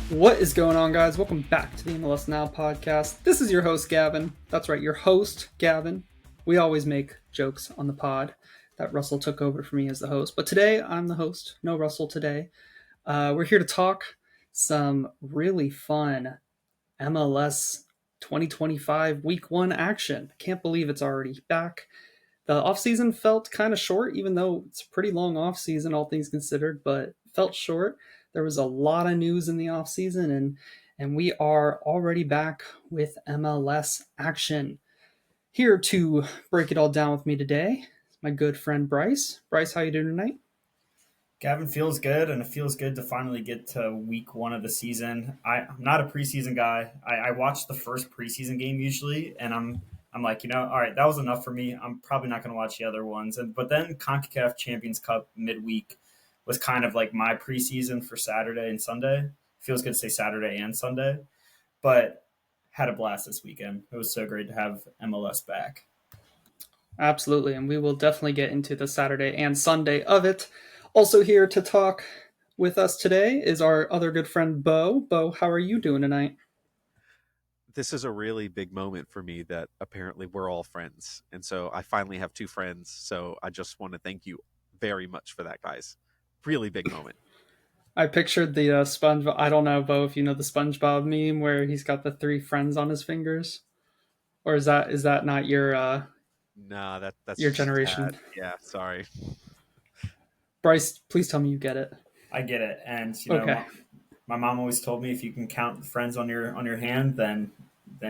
What is going on, guys? Welcome back to the MLS Now podcast. This is your host, Gavin. That's right, your host, Gavin. We always make jokes on the pod that Russell took over for me as the host, but today I'm the host. No Russell today. We're here to talk some really fun MLS 2025 Week 1 action. Can't believe it's already back. The offseason felt kind of short, even though it's a pretty long offseason, all things considered, but felt short. There was a lot of news in the offseason, and we are already back with MLS action. Here to break it all down with me today, my good friend Bryce. Bryce, how you doing tonight? Gavin, feels good, and it feels good to finally get to week one of the season. I'm not a preseason guy. I watch the first preseason game usually, and I'm like, all right, that was enough for me. I'm probably not going to watch the other ones. But then CONCACAF Champions Cup midweek was kind of like my preseason for Saturday and Sunday. Feels good to say Saturday and Sunday, but had a blast this weekend. It was so great to have MLS back. Absolutely, and we will definitely get into the Saturday and Sunday of it. Also here to talk with us today is our other good friend Beau. Beau, how are you doing tonight? This is a really big moment for me that apparently we're all friends. And so I finally have two friends. So I just want to thank you very much for that, guys. Really big moment. I pictured the SpongeBob. I don't know, Bo, if you know the SpongeBob meme where he's got the three friends on his fingers, or is that not Nah, that's your just generation? sad. Yeah, sorry. Bryce, please tell me you get it. I get it, and Okay, my mom always told me if you can count friends on your hand, then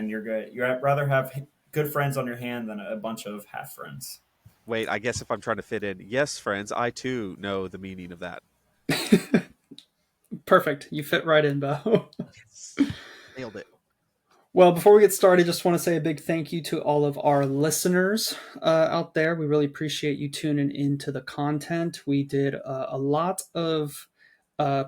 you're good. You'd rather have good friends on your hand than a bunch of half friends. Wait, I guess if I'm trying to fit in, yes, friends, I too know the meaning of that. perfect. You fit right in, Bo. Yes. Nailed it. Well, before we get started, just want to say a big thank you to all of our listeners out there. We really appreciate you tuning into the content. We did a lot of uh,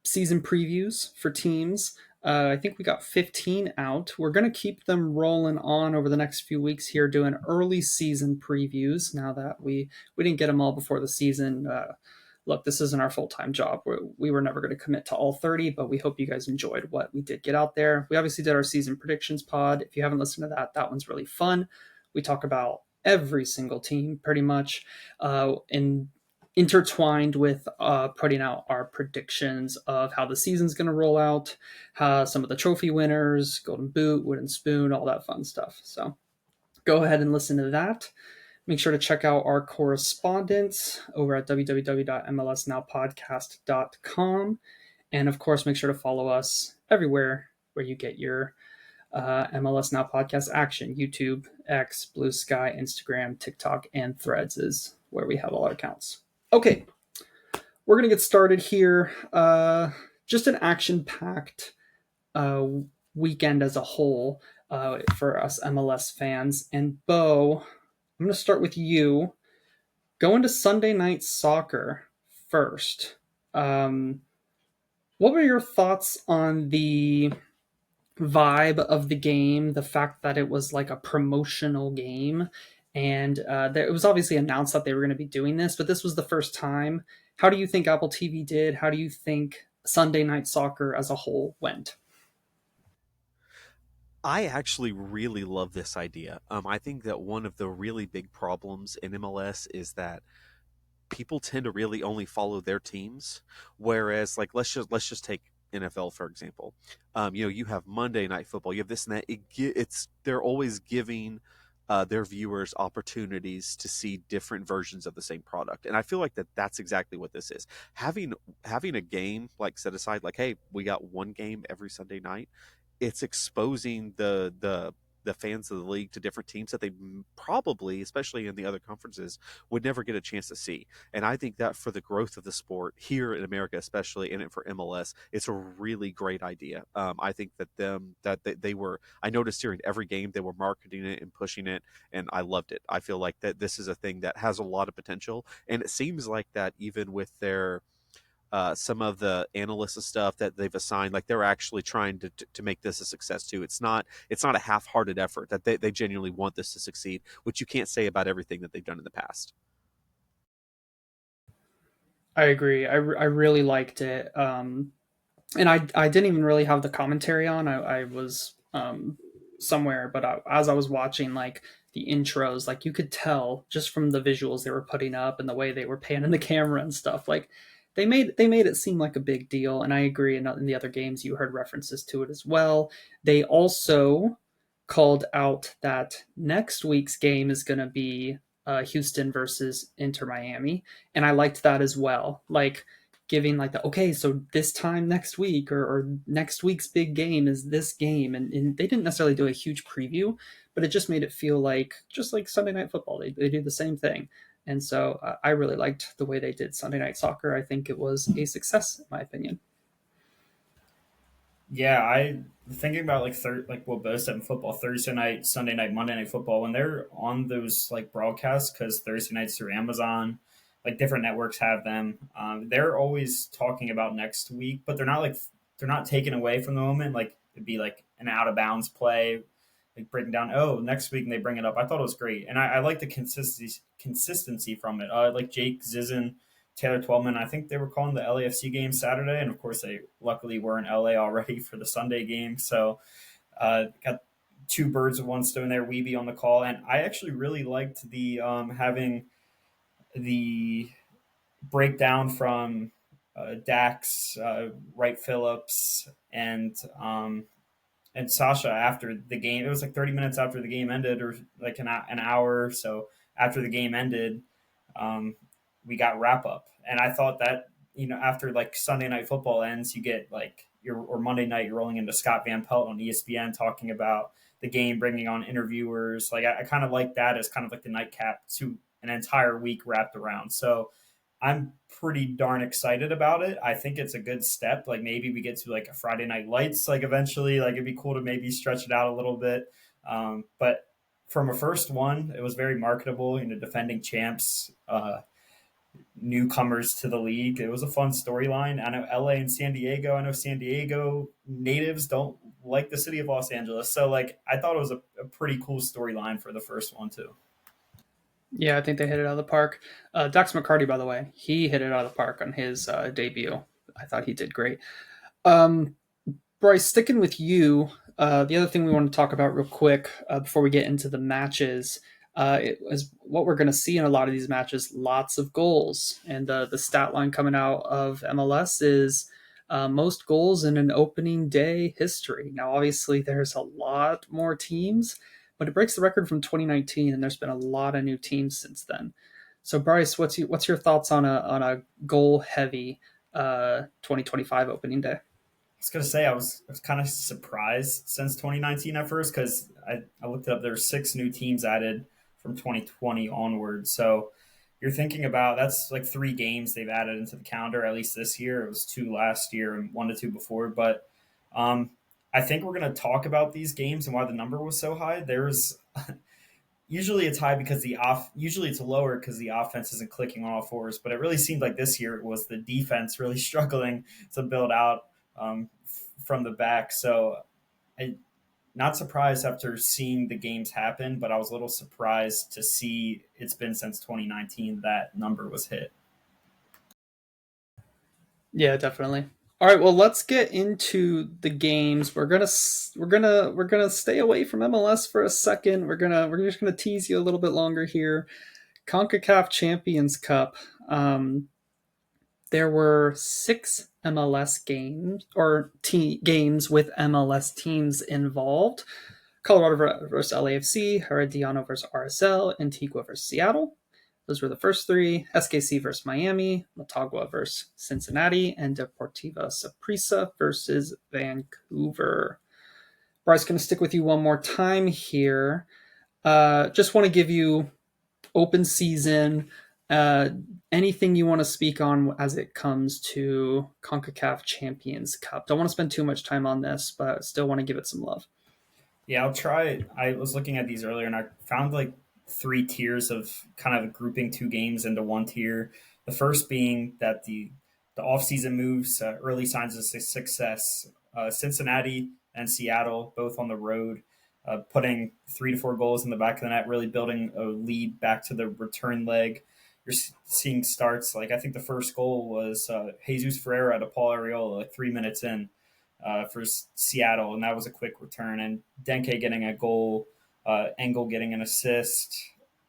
season previews for teams. I think we got 15 out. We're going to keep them rolling on over the next few weeks here, doing early season previews. Now that we didn't get them all before the season. Look, this isn't our full-time job. We were never going to commit to all 30, but we hope you guys enjoyed what we did get out there. We obviously did our season predictions pod. If you haven't listened to that, that one's really fun. We talk about every single team pretty much, and intertwined with putting out our predictions of how the season's going to roll out, some of the trophy winners, Golden Boot, Wooden Spoon, all that fun stuff. So go ahead and listen to that. Make sure to check out our correspondence over at www.mlsnowpodcast.com. And of course, make sure to follow us everywhere where you get your MLS Now podcast action. YouTube, X, Blue Sky, Instagram, TikTok, and Threads is where we have all our accounts. Okay, we're going to get started here. Just an action packed weekend as a whole for us MLS fans. And Bo, I'm going to start with you. Going to Sunday night soccer first. What were your thoughts on the vibe of the game, the fact that it was like a promotional game, and it was obviously announced that they were going to be doing this, but this was the first time. How do you think Apple TV did? How do you think Sunday night soccer as a whole went? I actually really love this idea. I think that one of the really big problems in MLS is that people tend to really only follow their teams, whereas like let's just take NFL for example. You have Monday Night Football, you have this and that. It's they're always giving their viewers opportunities to see different versions of the same product, and I feel like that's exactly what this is. Having a game like set aside, like hey, we got one game every Sunday night. It's exposing the fans of the league to different teams that they probably, especially in the other conferences, would never get a chance to see. And I think that for the growth of the sport here in America, especially, and for MLS, it's a really great idea. I think they were. I noticed during every game they were marketing it and pushing it, and I loved it. I feel like that this is a thing that has a lot of potential, and it seems like that even with their some of the analysts and stuff that they've assigned, like they're actually trying to make this a success too. It's not a half-hearted effort, that they genuinely want this to succeed, which you can't say about everything that they've done in the past. I agree. I really liked it. and I didn't even really have the commentary on. I was somewhere, but as I was watching like the intros, like you could tell just from the visuals they were putting up and the way they were panning the camera and stuff. Like they made it seem like a big deal, and I agree. In the other games, you heard references to it as well. They also called out that next week's game is going to be Houston versus Inter Miami, and I liked that as well. Like giving like the okay, so this time next week or next week's big game is this game, and they didn't necessarily do a huge preview, but it just made it feel like just like Sunday Night Football. They do the same thing, and so I really liked the way they did Sunday Night Soccer. I think it was a success in my opinion. Yeah, I thinking about like what Beau said in football, Thursday night, Sunday night, Monday night football when they're on those like broadcasts because Thursday nights through Amazon, like different networks have them. They're always talking about next week, but they're not taken away from the moment. Like it'd be like an out of bounds play, like breaking down. Oh, next week, and they bring it up. I thought it was great, and I like the consistency from it. Like Jake Zizin, Taylor Twelman. I think they were calling the LAFC game Saturday, and of course they luckily were in LA already for the Sunday game. So got two birds with one stone there. Weeby on the call, and I actually really liked the having the breakdown from Dax, Wright Phillips, and Sasha after the game. It was like 30 minutes after the game ended, or like an hour or so after the game ended. Um, we got wrap up, and I thought that after like Sunday night football ends, you get like or Monday night you're rolling into Scott Van Pelt on ESPN talking about the game, bringing on interviewers. Like I kind of like that as kind of like the nightcap to an entire week wrapped around. So I'm pretty darn excited about it. I think it's a good step. Like maybe we get to like a Friday Night Lights, like eventually. Like it'd be cool to maybe stretch it out a little bit. But from a first one, it was very marketable. Defending champs, newcomers to the league. It was a fun storyline. I know LA and San Diego. I know San Diego natives don't like the city of Los Angeles, so like I thought it was a pretty cool storyline for the first one too. Yeah, I think they hit it out of the park. Dax McCarty, by the way, he hit it out of the park on his debut. I thought he did great. Um, Bryce, sticking with you, the other thing we want to talk about real quick before we get into the matches is what we're going to see in a lot of these matches: lots of goals, and the stat line coming out of MLS is most goals in an opening day history. Now, obviously, there's a lot more teams, but it breaks the record from 2019, and there's been a lot of new teams since then. So, Bryce, what's your thoughts on a goal heavy 2025 opening day? Was gonna say I was kind of surprised since 2019 at first because I looked it up. There's six new teams added from 2020 onward. So you're thinking about that's like three games they've added into the calendar at least this year. It was two last year and one to two before. But um, I think we're gonna talk about these games and why the number was so high. There's usually it's high because the off usually it's lower because the offense isn't clicking on all fours, but it really seemed like this year it was the defense really struggling to build out from the back. So I not surprised after seeing the games happen, but I was a little surprised to see it's been since 2019 that number was hit. Yeah, definitely. All right, well, let's get into the games. We're gonna stay away from MLS for a second. We're just gonna tease you a little bit longer here. CONCACAF Champions Cup. There were six MLS games or games with MLS teams involved. Colorado versus LAFC, Herediano versus RSL, Antigua versus Seattle. Those were the first three: SKC versus Miami, Motagua versus Cincinnati, and Deportiva Saprissa versus Vancouver. Bryce, going to stick with you one more time here. Just want to give you open season. Uh, Anything you want to speak on as it comes to CONCACAF Champions Cup? Don't want to spend too much time on this, but still want to give it some love. Yeah, I'll try. I was looking at these earlier and I found like three tiers of kind of grouping two games into one tier. The first being that the offseason moves, early signs of success. Cincinnati and Seattle, both on the road, putting 3 to 4 goals in the back of the net, really building a lead back to the return leg. you're seeing starts. Like I think the first goal was Jesus Ferreira to Paul Arriola, like 3 minutes in for Seattle, and that was a quick return. And Denke getting a goal, Engel getting an assist,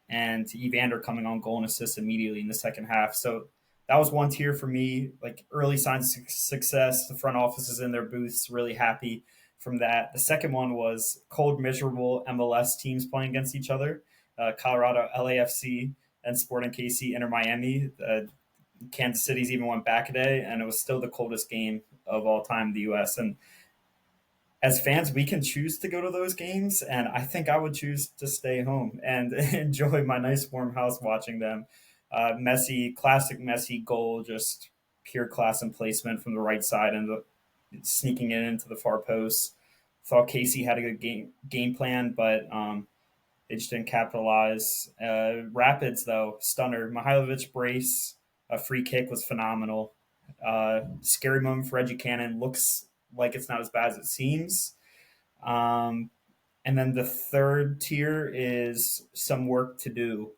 and Evander coming on goal and assist immediately in the second half. So that was one tier for me. Like early signs of success. The front office is in their booths, really happy from that. The second one was cold, miserable MLS teams playing against each other. Colorado LAFC and Sporting KC Inter Miami. Kansas City's even went back a day, and it was still the coldest game of all time in the U.S. And as fans, we can choose to go to those games, and I think I would choose to stay home and enjoy my nice warm house watching them. Messi, classic Messi goal, just pure class and placement from the right side and sneaking it into the far post. Thought Casey had a good game plan, but they just didn't capitalize. Rapids, though, stunner. Mihailovic brace, a free kick was phenomenal. Scary moment for Reggie Cannon. Looks like it's not as bad as it seems. Um, and then the third tier is some work to do.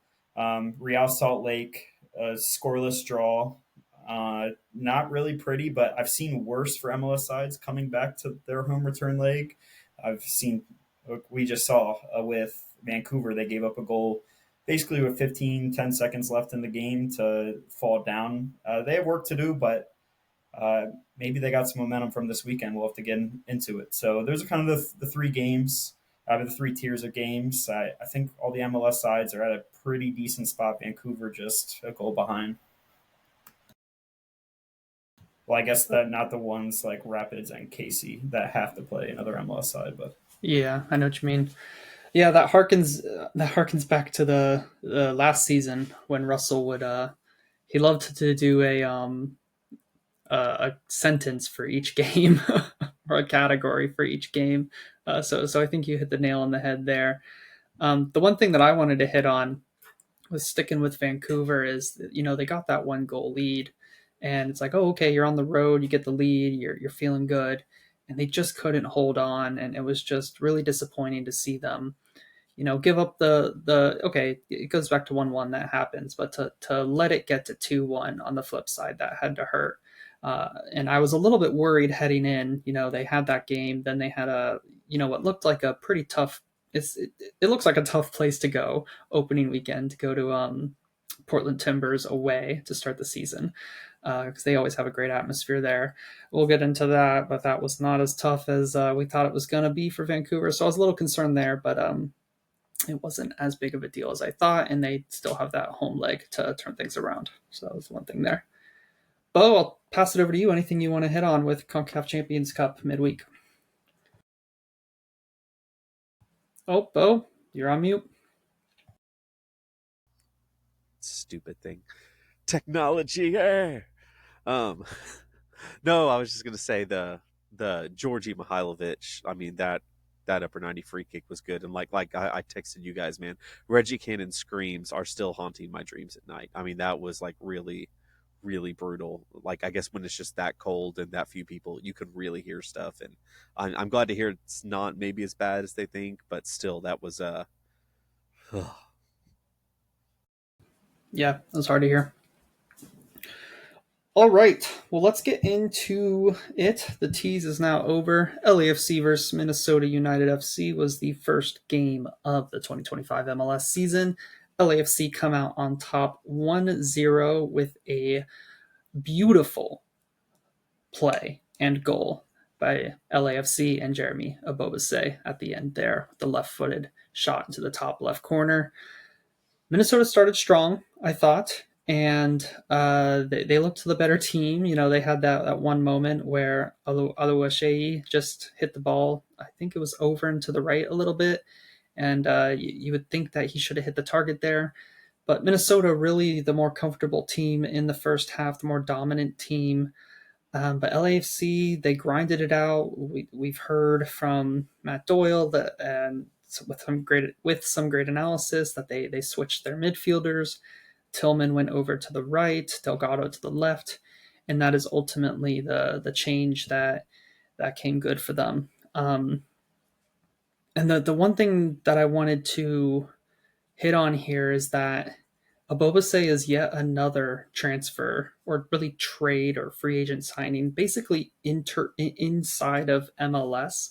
Real Salt Lake, a scoreless draw. Not really pretty, but I've seen worse for MLS sides coming back to their home return leg. I've seen, we just saw with Vancouver, they gave up a goal basically with 10 seconds left in the game to fall down. They have work to do, but maybe they got some momentum from this weekend. We'll have to get into it. So those are kind of the three games, the three tiers of games. I think all the MLS sides are at a pretty decent spot. Vancouver just a goal behind. Well, I guess that not the ones like Rapids and Casey that have to play another MLS side, but Yeah, I know what you mean. Yeah, that harkens back to the last season when Russell would he loved to do a sentence for each game or a category for each game. So I think you hit the nail on the head there. The one thing that I wanted to hit on with sticking with Vancouver is they got that one goal lead, and it's like, oh, okay, you're on the road, you get the lead, you're feeling good, and they just couldn't hold on, and it was just really disappointing to see them give up the okay, it goes back to 1-1, that happens, but to let it get to 2-1 on the flip side, that had to hurt. And I was a little bit worried heading in. They had that game, then they had what looked like a pretty tough. It looks like a tough place to go opening weekend to go to Portland Timbers away to start the season, because they always have a great atmosphere there. We'll get into that, but that was not as tough as we thought it was going to be for Vancouver. So I was a little concerned there, but it wasn't as big of a deal as I thought, and they still have that home leg to turn things around. So that was one thing there. Beau, I'll pass it over to you. Anything you want to hit on with CONCACAF Champions Cup midweek? Oh, Beau, you're on mute. Stupid thing. Technology. Um, no, I was just gonna say the Georgi Mihailovic. I mean that upper 90 free kick was good, and like I texted you guys, man. Reggie Cannon screams are still haunting my dreams at night. I mean that was like really, really brutal. Like I guess when it's just that cold and that few people, you could really hear stuff, and I'm glad to hear it's not maybe as bad as they think, but still that was Yeah, it was hard to hear. All right, well, let's get into it. The tease is now over. LAFC versus Minnesota United FC was the first game of the 2025 MLS season. LAFC come out on top 1-0 with a beautiful play and goal by LAFC and Jeremy Abobase at the end there, the left-footed shot into the top left corner. Minnesota started strong, I thought, and they looked the better team. They had that one moment where Aluashei just hit the ball. I think it was over and to the right a little bit, and you would think that he should have hit the target there. But Minnesota really the more comfortable team in the first half, the more dominant team. But LAFC, they grinded it out. We've heard from Matt Doyle that, and with some great analysis, that they switched their midfielders. Tillman went over to the right, Delgado to the left, and that is ultimately the change that came good for them. And the one thing that I wanted to hit on here is that Abobase is yet another transfer or really trade or free agent signing, basically inside of MLS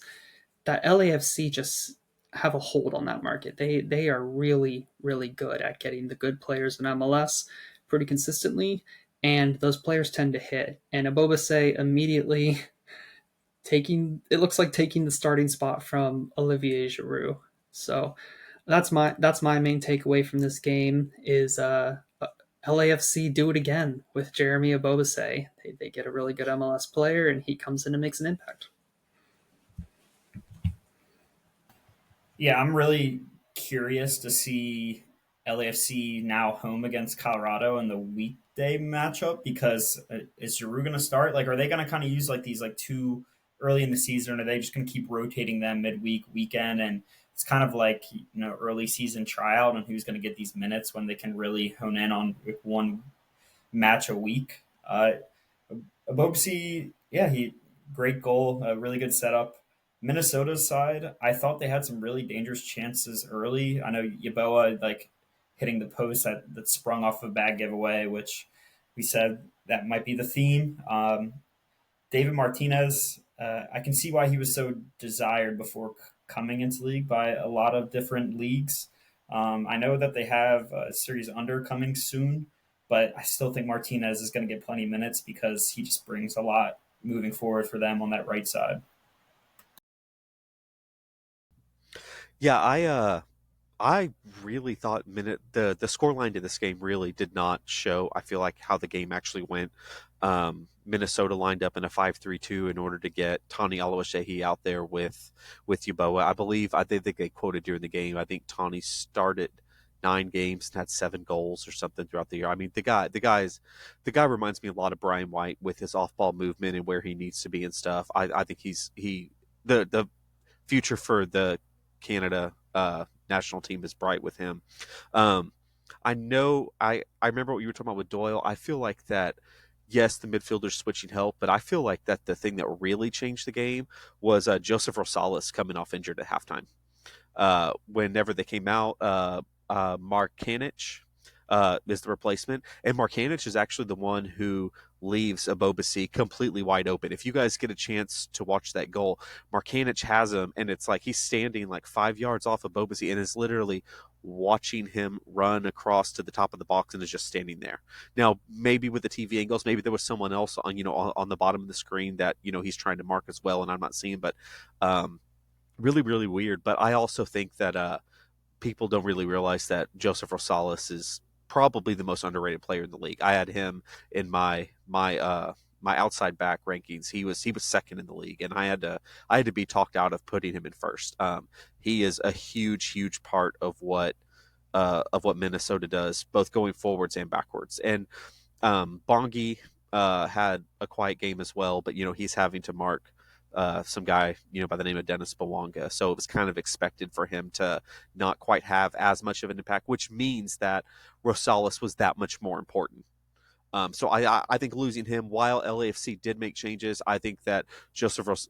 that LAFC just have a hold on that market. They are really really good at getting the good players in MLS pretty consistently, and those players tend to hit. And Abobase immediately taking it looks like taking the starting spot from Olivier Giroud. So that's my main takeaway from this game is LAFC do it again with Jeremy Abobase. They get a really good MLS player, and he comes in and makes an impact. Yeah, I'm really curious to see LAFC now home against Colorado in the weekday matchup because is Giroud going to start? Like, are they going to kind of use like these like two early in the season, or are they just going to keep rotating them midweek, weekend, and it's kind of like early season tryout and who's going to get these minutes when they can really hone in on one match a week. Bobsey, yeah, he great goal, a really good setup. Minnesota's side, I thought they had some really dangerous chances early. I know Yeboah like hitting the post that sprung off of a bad giveaway, which we said that might be the theme. David Martinez, I can see why he was so desired before coming into league by a lot of different leagues. I know that they have a series under coming soon, but I still think Martinez is going to get plenty of minutes because he just brings a lot moving forward for them on that right side. Yeah, I really thought the score line to this game really did not show. I feel like how the game actually went. Minnesota lined up in a 5-3-2 in order to get Tani Aluashehi out there with Yeboah. I think they quoted during the game. I think Tani started 9 games and had 7 goals or something throughout the year. I mean, the guy reminds me a lot of Brian White with his off ball movement and where he needs to be and stuff. I think the future for the Canada national team is bright with him. Um, I know I remember what you were talking about with Doyle. I feel like that yes, the midfielders switching help, but I feel like that the thing that really changed the game was Joseph Rosales coming off injured at halftime. Whenever they came out, Mark Kanich is the replacement, and Mark Kanich is actually the one who leaves Abobasi completely wide open. If you guys get a chance to watch that goal, Mark Kanich has him, and it's like he's standing like 5 yards off of Abobasi and is literally watching him run across to the top of the box and is just standing there. Now, maybe with the TV angles, maybe there was someone else on on the bottom of the screen that he's trying to mark as well, and I'm not seeing, but really, really weird. But I also think that people don't really realize that Joseph Rosales is probably the most underrated player in the league. I had him in my outside back rankings. He was second in the league, and I had to be talked out of putting him in first. He is a huge part of what Minnesota does, both going forwards and backwards. And Bongi had a quiet game as well, but he's having to mark some guy by the name of Dennis Bawanga, so it was kind of expected for him to not quite have as much of an impact, which means that Rosales was that much more important. So I think losing him, while LAFC did make changes, I think that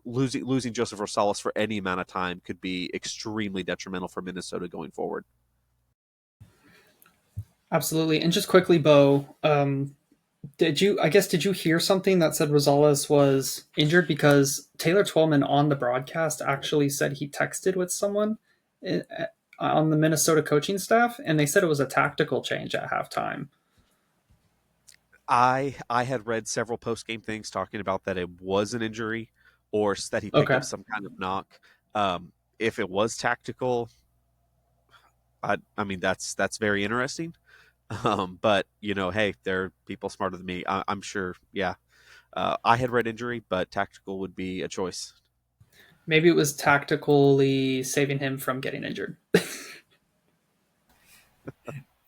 losing Joseph Rosales for any amount of time could be extremely detrimental for Minnesota going forward. Absolutely. And just quickly, Beau, did you hear something that said Rosales was injured? Because Taylor Twellman on the broadcast actually said he texted with someone eh, on the Minnesota coaching staff, and they said it was a tactical change at halftime. I had read several post game things talking about that it was an injury or that he picked Okay. up some kind of knock. If it was tactical, I mean that's very interesting. But hey, there are people smarter than me. I'm sure. Yeah, I had read injury, but tactical would be a choice. Maybe it was tactically saving him from getting injured.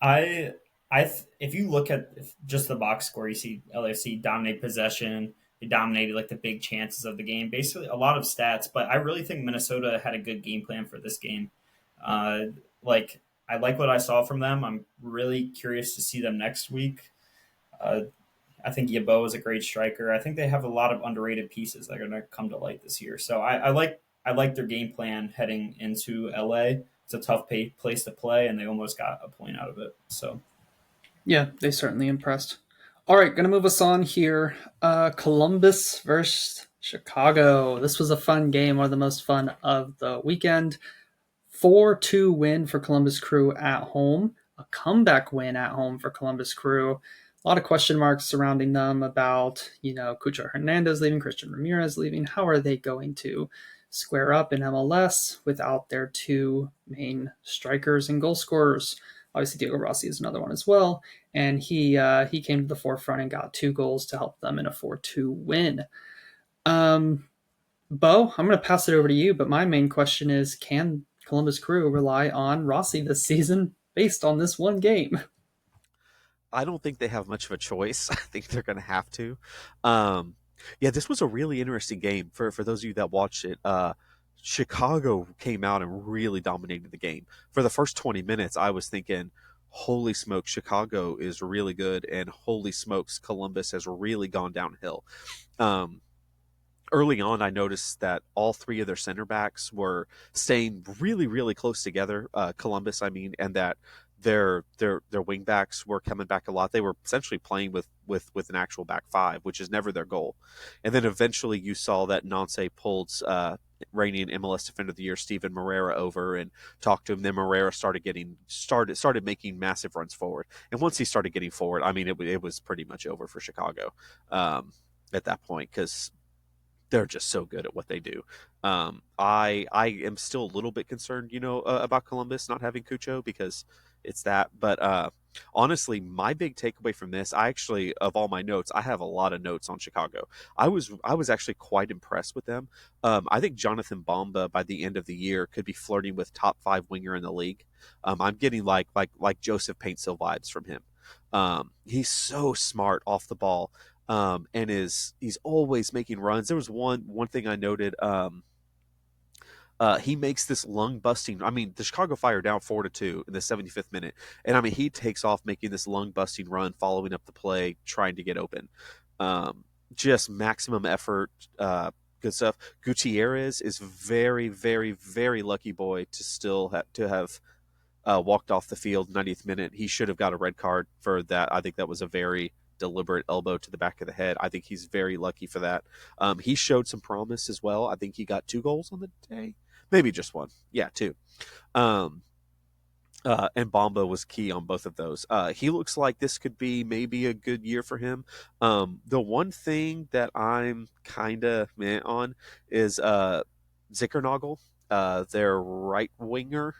I if you look at just the box score, you see LAFC dominate possession. They dominated like the big chances of the game. Basically, a lot of stats. But I really think Minnesota had a good game plan for this game. Uh, like I like what I saw from them. I'm really curious to see them next week. Uh, I think Yeboah is a great striker. I think they have a lot of underrated pieces that are going to come to light this year. So I like their game plan heading into LA. It's a tough place to play, and they almost got a point out of it. So Yeah, they certainly impressed. All right, going to move us on here. Columbus versus Chicago. This was a fun game, one of the most fun of the weekend. 4-2 win for Columbus Crew at home, a comeback win at home for Columbus Crew. A lot of question marks surrounding them about, Cucho Hernandez leaving, Christian Ramirez leaving. How are they going to square up in MLS without their two main strikers and goal scorers? Obviously, Diego Rossi is another one as well, and he came to the forefront and got 2 goals to help them in a 4-2 win. Um, Beau, I'm going to pass it over to you, but my main question is, can Columbus Crew rely on Rossi this season based on this one game? I don't think they have much of a choice. I think they're going to have to. Um, yeah, this was a really interesting game for those of you that watched it. Chicago came out and really dominated the game. For the first 20 minutes, I was thinking, holy smokes, Chicago is really good, and holy smokes, Columbus has really gone downhill. Um, Early on, I noticed that all three of their center backs were staying really, really close together. Columbus, I mean, and that their wing backs were coming back a lot. They were essentially playing with an actual back five, which is never their goal. And then eventually, you saw that Nance pulled reigning MLS Defender of the Year Steven Moreira over and talked to him. Then Moreira started making massive runs forward. And once he started getting forward, I mean, it was pretty much over for Chicago at that point because they're just so good at what they do. I am still a little bit concerned, about Columbus not having Cucho because it's that. But honestly, my big takeaway from this, I actually, of all my notes, I have a lot of notes on Chicago. I was actually quite impressed with them. I think Jonathan Bomba by the end of the year could be flirting with top five winger in the league. I'm getting like Joseph Paintsil vibes from him. He's so smart off the ball, and he's always making runs. There was one thing I noted. He makes this lung busting. I mean, the Chicago Fire down 4-2 in the 75th minute, and I mean he takes off making this lung busting run, following up the play, trying to get open. Um, just maximum effort. Good stuff. Gutierrez is very, very, very lucky boy to still have walked off the field 90th minute. He should have got a red card for that. I think that was a very deliberate elbow to the back of the head. I think he's very lucky for that. He showed some promise as well. I think he got 2 goals on the day, maybe just one. Yeah, two. Um, and Bomba was key on both of those. He looks like this could be maybe a good year for him. The one thing that I'm kind of meh on is Zickernagel, their right winger.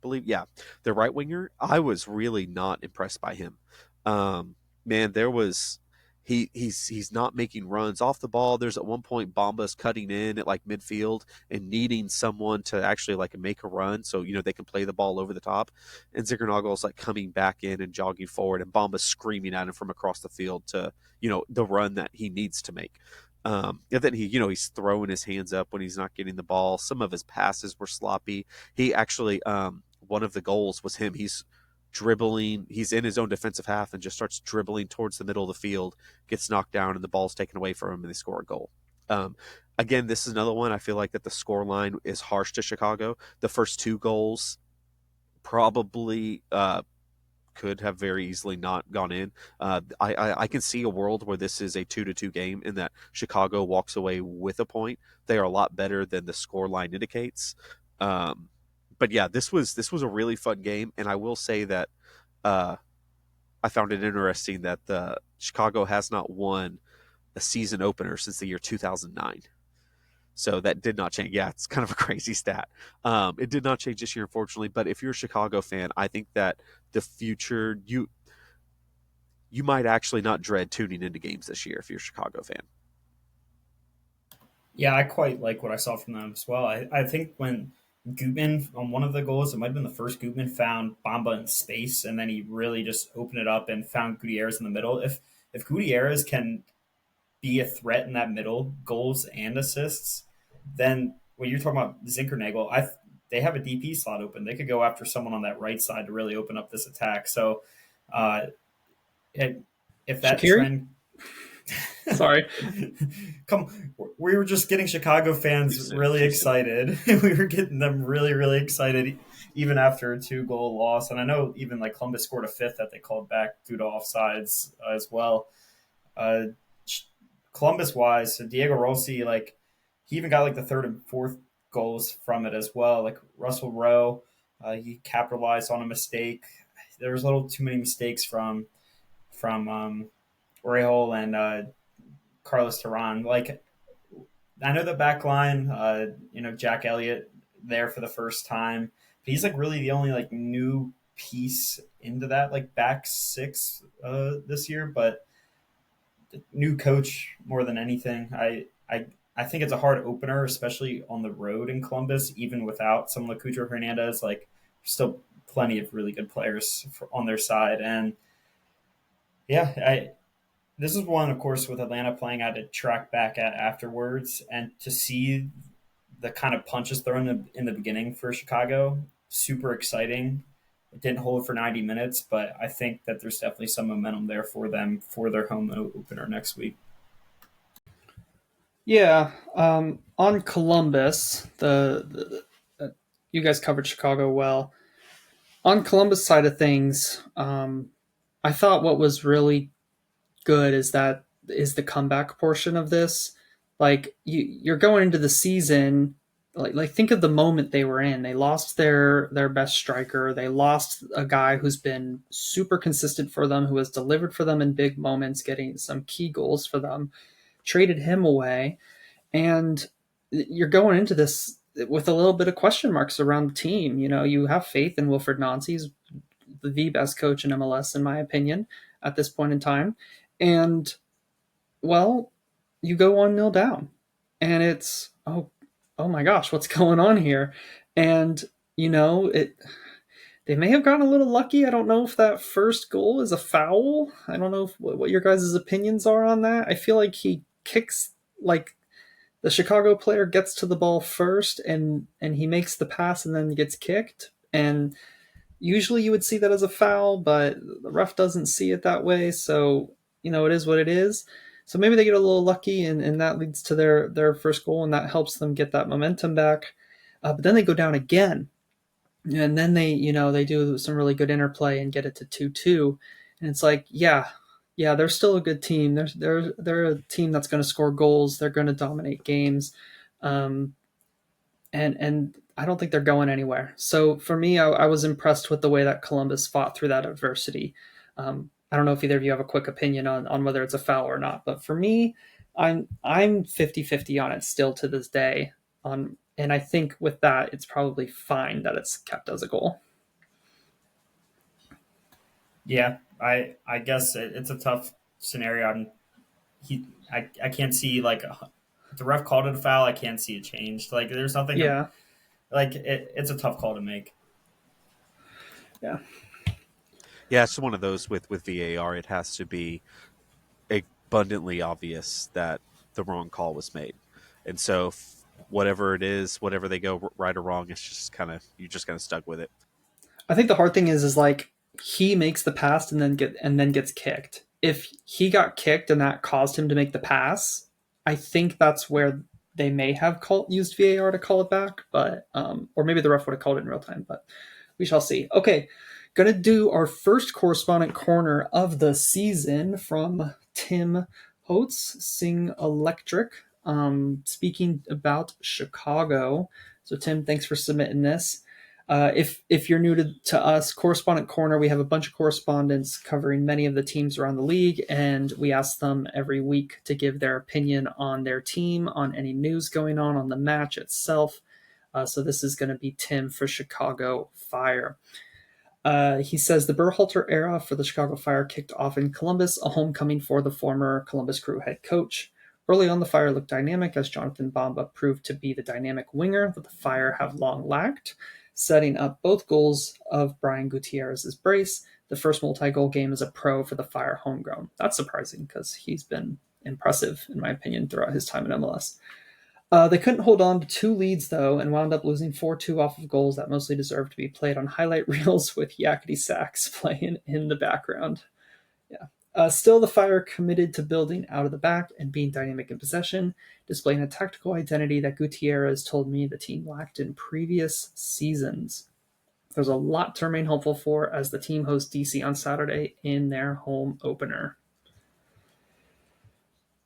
Believe, yeah, their right winger. I was really not impressed by him. Um, Man, there was he's not making runs off the ball. There's at one point Bomba's cutting in at like midfield and needing someone to actually like make a run so they can play the ball over the top. And Zickernagel's like coming back in and jogging forward, and Bomba's screaming at him from across the field to the run that he needs to make. And then he's throwing his hands up when he's not getting the ball. Some of his passes were sloppy. He actually one of the goals was him. He's dribbling. He's in his own defensive half and just starts dribbling towards the middle of the field, gets knocked down, and the ball's taken away from him, and they score a goal. Um, Again, this is another one. I feel like that the score line is harsh to Chicago. The first 2 goals probably could have very easily not gone in. I can see a world where this is a 2-2 game and that Chicago walks away with a point. They are a lot better than the score line indicates. Um, but yeah, this was a really fun game, and I will say that uh, I found it interesting that the Chicago has not won a season opener since the year 2009. So that did not change. Yeah, it's kind of a crazy stat. It did not change this year, unfortunately. But if you're a Chicago fan, I think that the future you might actually not dread tuning into games this year if you're a Chicago fan. Yeah, I quite like what I saw from them as well. I think when Gutman on one of the goals, it might have been the first Gutman found Bamba in space, and then he really just opened it up and found Gutierrez in the middle. If Gutierrez can be a threat in that middle, goals and assists, then when you're talking about Zinkernagel, they have a DP slot open. They could go after someone on that right side to really open up this attack. So, uh, if that Shakiri? trend, Sorry. Come, we were just getting Chicago Too fans soon. really Too soon. excited. We were getting them really, really excited, even after a 2 goal loss. And I know even like Columbus scored a fifth that they called back due to offsides as well. Uh, Columbus wise, so Diego Rossi, like he even got like the third and fourth goals from it as well. Like Russell Rowe, he capitalized on a mistake. There was a little too many mistakes from Rahal and Carlos Tehran. Like I know the back line, Jack Elliott there for the first time. But he's like really the only like new piece into that like back six this year. But new coach more than anything. I think it's a hard opener, especially on the road in Columbus, even without some Lacucho Hernandez. Like still plenty of really good players on their side, and yeah, I this is one, of course, with Atlanta playing, I had to track back at afterwards, and to see the kind of punches thrown in the beginning for Chicago, super exciting. It didn't hold for 90 minutes, but I think that there's definitely some momentum there for them for their home opener next week. Yeah. On Columbus, you guys covered Chicago well. On Columbus side of things, I thought what was really good is the comeback portion of this. Like you're going into the season, like think of the moment they were in. They lost their best striker. They lost a guy who's been super consistent for them, who has delivered for them in big moments, getting some key goals for them. Traded him away, and you're going into this with a little bit of question marks around the team. You know, you have faith in Wilfred Nancy. He's the best coach in MLS, in my opinion, at this point in time. And well, you go 1-0 down, and it's oh my gosh, what's going on here? And it they may have gotten a little lucky. I don't know if that first goal is a foul. I don't know what your guys' opinions are on that. I feel like he kicks like the Chicago player gets to the ball first, and he makes the pass and then gets kicked. And usually you would see that as a foul, but the ref doesn't see it that way. So, it is what it is. So maybe they get a little lucky, and that leads to their first goal, and that helps them get that momentum back. But then they go down again, and then they do some really good interplay and get it to 2-2. And it's like, yeah, they're still a good team. They're a team that's going to score goals. They're going to dominate games. Um, and I don't think they're going anywhere. So for me, I was impressed with the way that Columbus fought through that adversity. I don't know if either of you have a quick opinion on whether it's a foul or not, but for me, I'm 50-50 on it still to this day. And I think with that, it's probably fine that it's kept as a goal. Yeah, I guess it's a tough scenario. I can't see like the ref called it a foul. I can't see it changed. Like there's nothing to, Yeah, like it's a tough call to make. yeah. Yeah, it's one of those with VAR. It has to be abundantly obvious that the wrong call was made, and so whatever it is, whatever they go right or wrong, it's just kind of you just kind of stuck with it. I think the hard thing is like he makes the pass and then gets kicked. If he got kicked and that caused him to make the pass, I think that's where they may have used VAR to call it back, but or maybe the ref would have called it in real time, but we shall see. Okay, gonna do our first correspondent corner of the season from Tim Holtz, Sing Electric, speaking about Chicago. So Tim, thanks for submitting this. If you're new to us, Correspondent Corner, we have a bunch of correspondents covering many of the teams around the league, and we ask them every week to give their opinion on their team, on any news going on the match itself. So this is going to be Tim for Chicago Fire. He says the Berhalter era for the Chicago Fire kicked off in Columbus, a homecoming for the former Columbus Crew head coach. Early on, the Fire looked dynamic as Jonathan Bamba proved to be the dynamic winger that the Fire have long lacked, setting up both goals of Brian Gutierrez's brace. The first multi-goal game as a pro for the Fire homegrown. That's surprising because he's been impressive, in my opinion, throughout his time in MLS. They couldn't hold on to two leads, though, and wound up losing 4-2 off of goals that mostly deserved to be played on highlight reels with Yakety Sax playing in the background. Yeah. Still, the Fire committed to building out of the back and being dynamic in possession, displaying a tactical identity that Gutierrez told me the team lacked in previous seasons. There's a lot to remain hopeful for as the team hosts DC on Saturday in their home opener.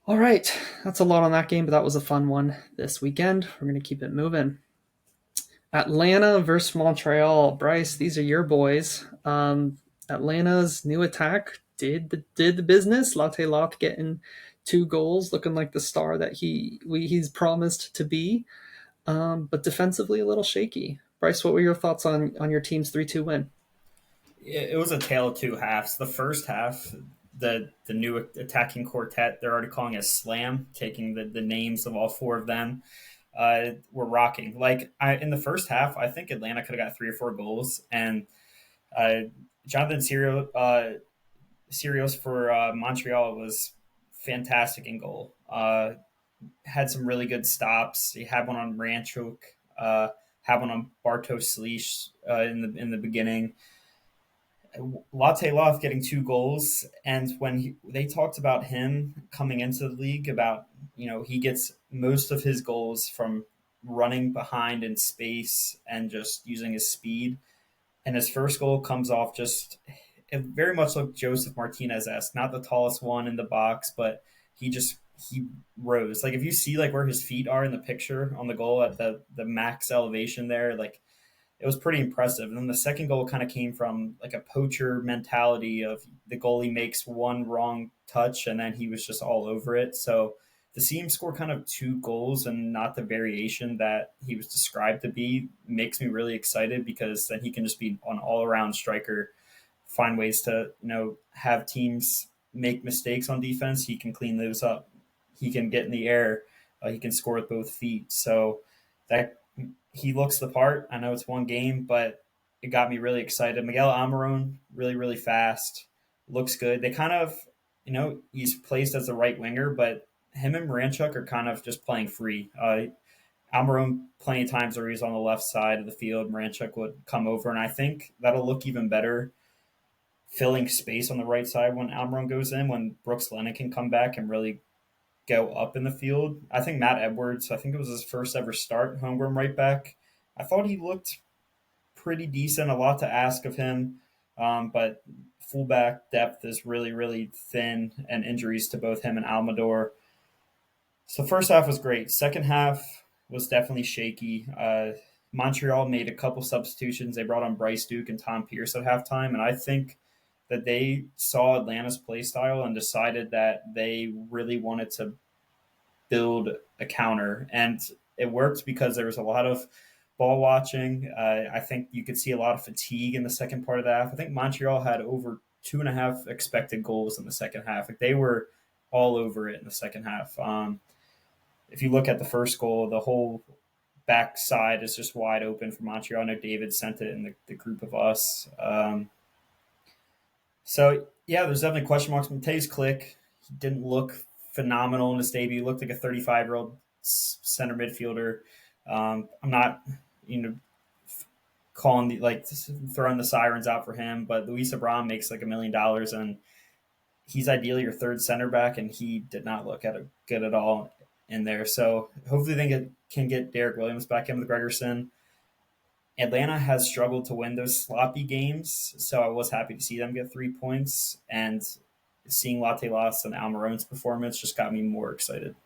All right, that's a lot on that game, but that was a fun one this weekend. We're going to keep it moving. Atlanta versus Montreal. Bryce, these are your boys. Atlanta's new attack did the business. Latte Loft getting 2 goals, looking like the star that he's promised to be. But defensively a little shaky. Bryce, what were your thoughts on your team's 3-2 win? It was a tale of two halves. The first half, the new attacking quartet, they're already calling it Slam, taking the names of all four of them. Were rocking. In the first half, I think Atlanta could have got 3 or 4 goals, and uh, Jonathan Sirios for Montreal was fantastic in goal. Had some really good stops. He had one on Ranchuk, had one on Bartosz Slisz in the beginning. Latte Loft getting 2 goals, and when they talked about him coming into the league, about he gets most of his goals from running behind in space and just using his speed. And his first goal comes off just it very much like Joseph Martinez esque, not the tallest one in the box, but he rose. Like if you see like where his feet are in the picture on the goal at the max elevation there, like it was pretty impressive. And then the second goal kind of came from like a poacher mentality of the goalie makes one wrong touch and then he was just all over it. So to see him score kind of 2 goals and not the variation that he was described to be makes me really excited, because then he can just be an all around striker, find ways to, have teams make mistakes on defense. He can clean those up. He can get in the air. He can score with both feet. So that he looks the part. I know it's one game, but it got me really excited. Miguel Almiron, really, really fast, looks good. They kind of, he's placed as the right winger, but him and Maranchuk are kind of just playing free. Almiron, plenty of times where he's on the left side of the field, Maranchuk would come over, and I think that'll look even better filling space on the right side when Almiron goes in, when Brooks Lennon can come back and really go up in the field. I think Matt Edwards, I think it was his first ever start, homegrown right back. I thought he looked pretty decent, a lot to ask of him. But fullback depth is really, really thin, and injuries to both him and Almador. So first half was great. Second half was definitely shaky. Montreal made a couple substitutions. They brought on Bryce Duke and Tom Pierce at halftime, and I think that they saw Atlanta's play style and decided that they really wanted to build a counter. And it worked because there was a lot of ball watching. I think you could see a lot of fatigue in the second part of the half. I think Montreal had over 2.5 expected goals in the second half. Like they were all over it in the second half. If you look at the first goal, the whole back side is just wide open for Montreal. I know David sent it in the group of us. So yeah, there's definitely question marks. Mateus Click, he didn't look phenomenal in his debut. He looked like a 35-year-old center midfielder. I'm not, calling throwing the sirens out for him, but Luis Abram makes like $1 million, and he's ideally your third center back, and he did not look good at all in there. So hopefully they can get Derek Williams back in with Gregerson. Atlanta has struggled to win those sloppy games, so I was happy to see them get 3 points. And seeing Latte Loss and Almiron's performance just got me more excited.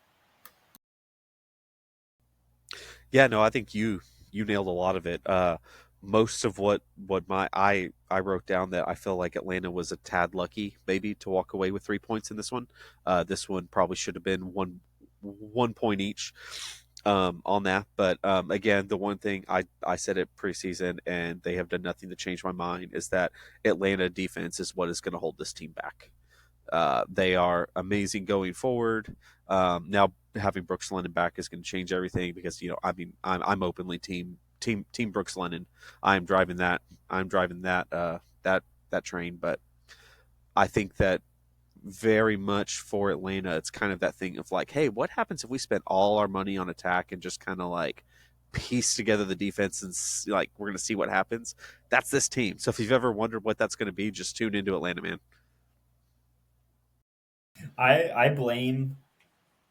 Yeah, no, I think you nailed a lot of it. Most of what I wrote down, that I feel like Atlanta was a tad lucky maybe to walk away with 3 points in this one. This one probably should have been 1 point each on that. But again, the one thing I said it preseason, and they have done nothing to change my mind, is that Atlanta defense is what is going to hold this team back. They are amazing going forward. Now having Brooks Lennon back is going to change everything, because I'm openly team Brooks Lennon. I'm driving that. That train. But I think that very much for Atlanta, it's kind of that thing of like, hey, what happens if we spent all our money on attack and just kind of like piece together the defense, and like we're going to see what happens? That's this team. So if you've ever wondered what that's going to be, just tune into Atlanta, man. I blame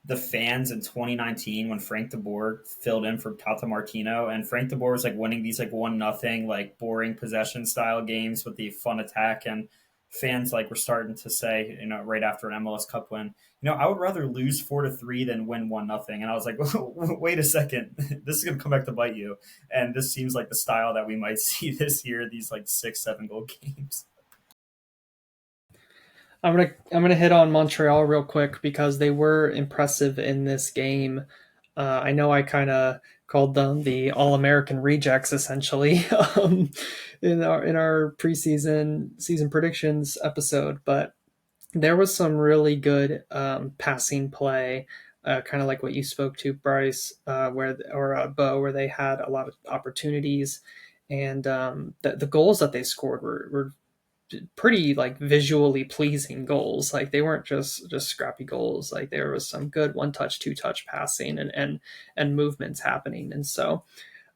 the fans in 2019 when Frank de Boer filled in for Tata Martino, and Frank de Boer was like winning these like 1-0 like boring possession style games with the fun attack, and fans like were starting to say, right after an MLS Cup win, I would rather lose 4-3 than win 1-0. And I was like, wait a second, this is gonna come back to bite you. And this seems like the style that we might see this year, these like 6-7 goal games. I'm gonna hit on Montreal real quick because they were impressive in this game. I know I kind of called them the All American rejects essentially in our preseason season predictions episode, but there was some really good passing play, kind of like what you spoke to, Bryce, or Beau, where they had a lot of opportunities, and the goals that they scored were pretty like visually pleasing goals. Like they weren't just scrappy goals. Like there was some good one touch, two touch passing and movements happening. And so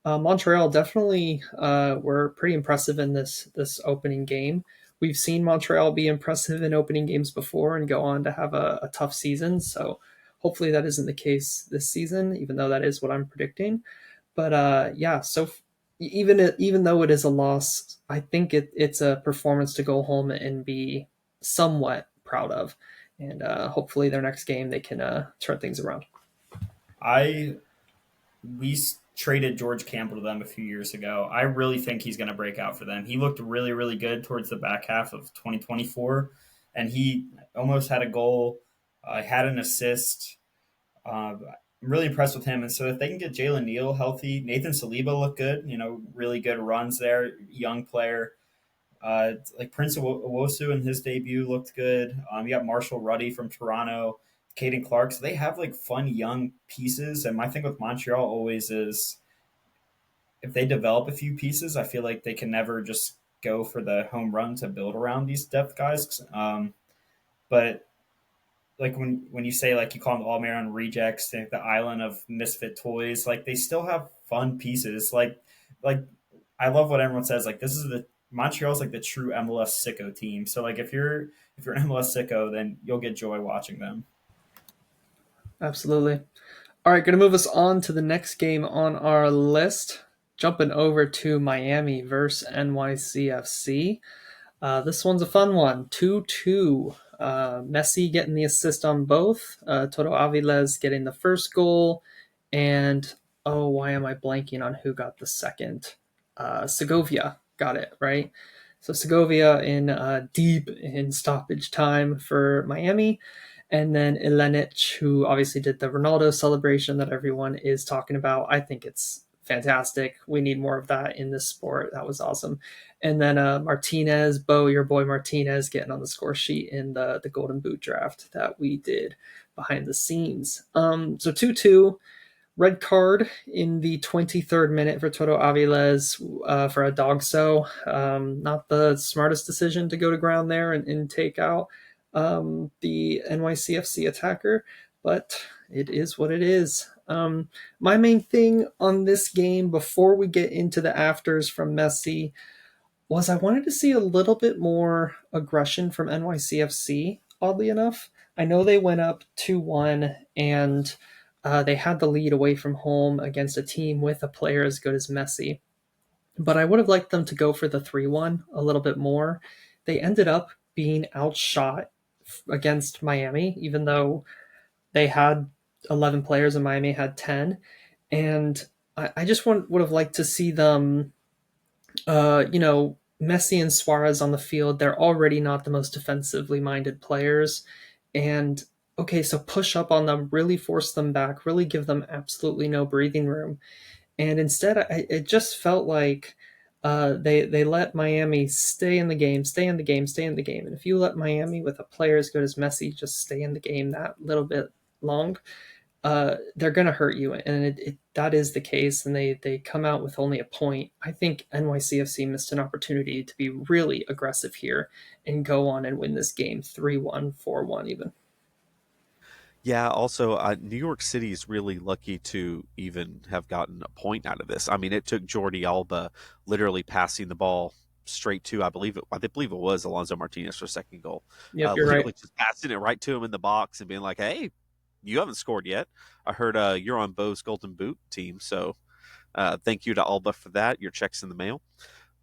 Montreal definitely were pretty impressive in this opening game. We've seen Montreal be impressive in opening games before and go on to have a tough season. So hopefully that isn't the case this season, even though that is what I'm predicting. But yeah, so even though it is a loss, I think it's a performance to go home and be somewhat proud of. And hopefully their next game they can turn things around. I we traded George Campbell to them a few years ago. I really think he's going to break out for them. He looked really, really good towards the back half of 2024, and he almost had a goal, had an assist. I'm really impressed with him. And so if they can get Jalen Neal healthy, Nathan Saliba looked good, really good runs there, young player. Like Prince Owosu in his debut looked good. You got Marshall Ruddy from Toronto, Caden Clark. So they have like fun young pieces. And my thing with Montreal always is if they develop a few pieces, I feel like they can never just go for the home run to build around these depth guys. But like when you say like you call them all American rejects, the island of misfit toys, like they still have fun pieces. Like I love what everyone says. Like this is the Montreal's like the true MLS sicko team. So like if you're an MLS sicko, then you'll get joy watching them. Absolutely. All right, going to move us on to the next game on our list. Jumping over to Miami versus NYCFC. This one's a fun one. 2-2. Messi getting the assist on both. Toto Aviles getting the first goal. And, oh, why am I blanking on who got the second? Segovia got it, right? So Segovia in deep in stoppage time for Miami. And then Ilenic, who obviously did the Ronaldo celebration that everyone is talking about. I think it's fantastic. We need more of that in this sport. That was awesome. And then Martinez, Beau, your boy Martinez, getting on the score sheet in the Golden Boot draft that we did behind the scenes. So 2-2, red card in the 23rd minute for Toto Aviles for a dog so. Not the smartest decision to go to ground there and take out the NYCFC attacker, but it is what it is. My main thing on this game before we get into the afters from Messi was I wanted to see a little bit more aggression from NYCFC, oddly enough. I know they went up 2-1 and they had the lead away from home against a team with a player as good as Messi. But I would have liked them to go for the 3-1 a little bit more. They ended up being outshot against Miami, even though they had 11 players and Miami had 10. And I just would have liked to see them, Messi and Suarez on the field. They're already not the most defensively minded players. And okay, so push up on them, really force them back, really give them absolutely no breathing room. And instead, it just felt like they let Miami stay in the game, stay in the game, stay in the game. And if you let Miami with a player as good as Messi just stay in the game that little bit long, they're going to hurt you. And that is the case. And they come out with only a point. I think NYCFC missed an opportunity to be really aggressive here and go on and win this game 3-1, 4-1 even. Yeah, also, New York City is really lucky to even have gotten a point out of this. I mean, it took Jordi Alba literally passing the ball straight to I believe it was Alonso Martinez for second goal. Yep, you're right. Literally just passing it right to him in the box and being like, "Hey, you haven't scored yet. I heard you're on Beau's Golden Boot team, so thank you to Alba for that. Your check's in the mail."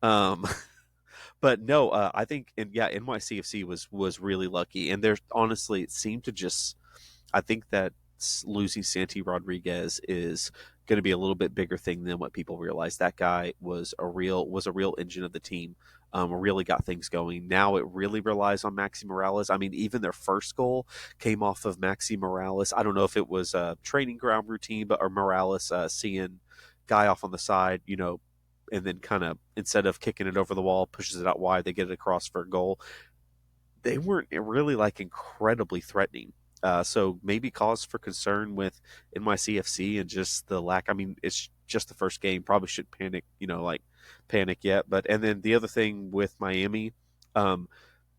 Um, but no, I think and yeah, NYCFC was really lucky, and there's honestly it seemed to just I think that losing Santi Rodriguez is going to be a little bit bigger thing than what people realize. That guy was a real engine of the team. Really got things going. Now it really relies on Maxi Morales. I mean, even their first goal came off of Maxi Morales. I don't know if it was a training ground routine, but or Morales seeing guy off on the side, and then kind of instead of kicking it over the wall, pushes it out wide. They get it across for a goal. They weren't really like incredibly threatening. So maybe cause for concern with NYCFC and just the lack. I mean, it's just the first game. Probably shouldn't panic, like panic yet. But and then the other thing with Miami, um,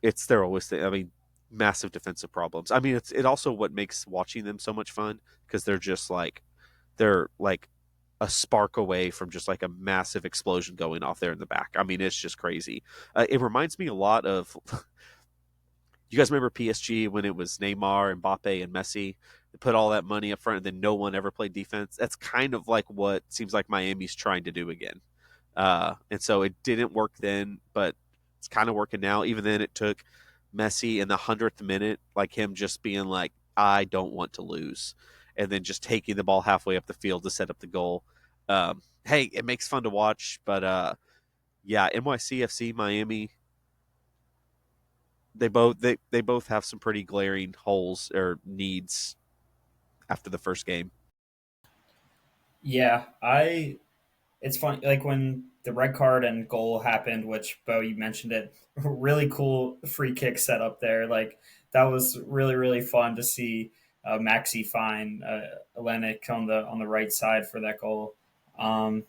it's they're always. I mean, massive defensive problems. I mean, it also what makes watching them so much fun because they're like a spark away from just like a massive explosion going off there in the back. I mean, it's just crazy. It reminds me a lot of you guys remember PSG when it was Neymar, Mbappe, and Messi? They put all that money up front, and then no one ever played defense. That's kind of like what seems like Miami's trying to do again. And so it didn't work then, but it's kind of working now. Even then, it took Messi in the 100th minute, like him just being like, "I don't want to lose," and then just taking the ball halfway up the field to set up the goal. Hey, it makes fun to watch, but yeah, NYCFC, Miami, they both have some pretty glaring holes or needs after the first game. Yeah, it's funny like when the red card and goal happened, which Beau you mentioned it, really cool free kick set up there. Like that was really really fun to see Maxi find Olenek on the right side for that goal. Um,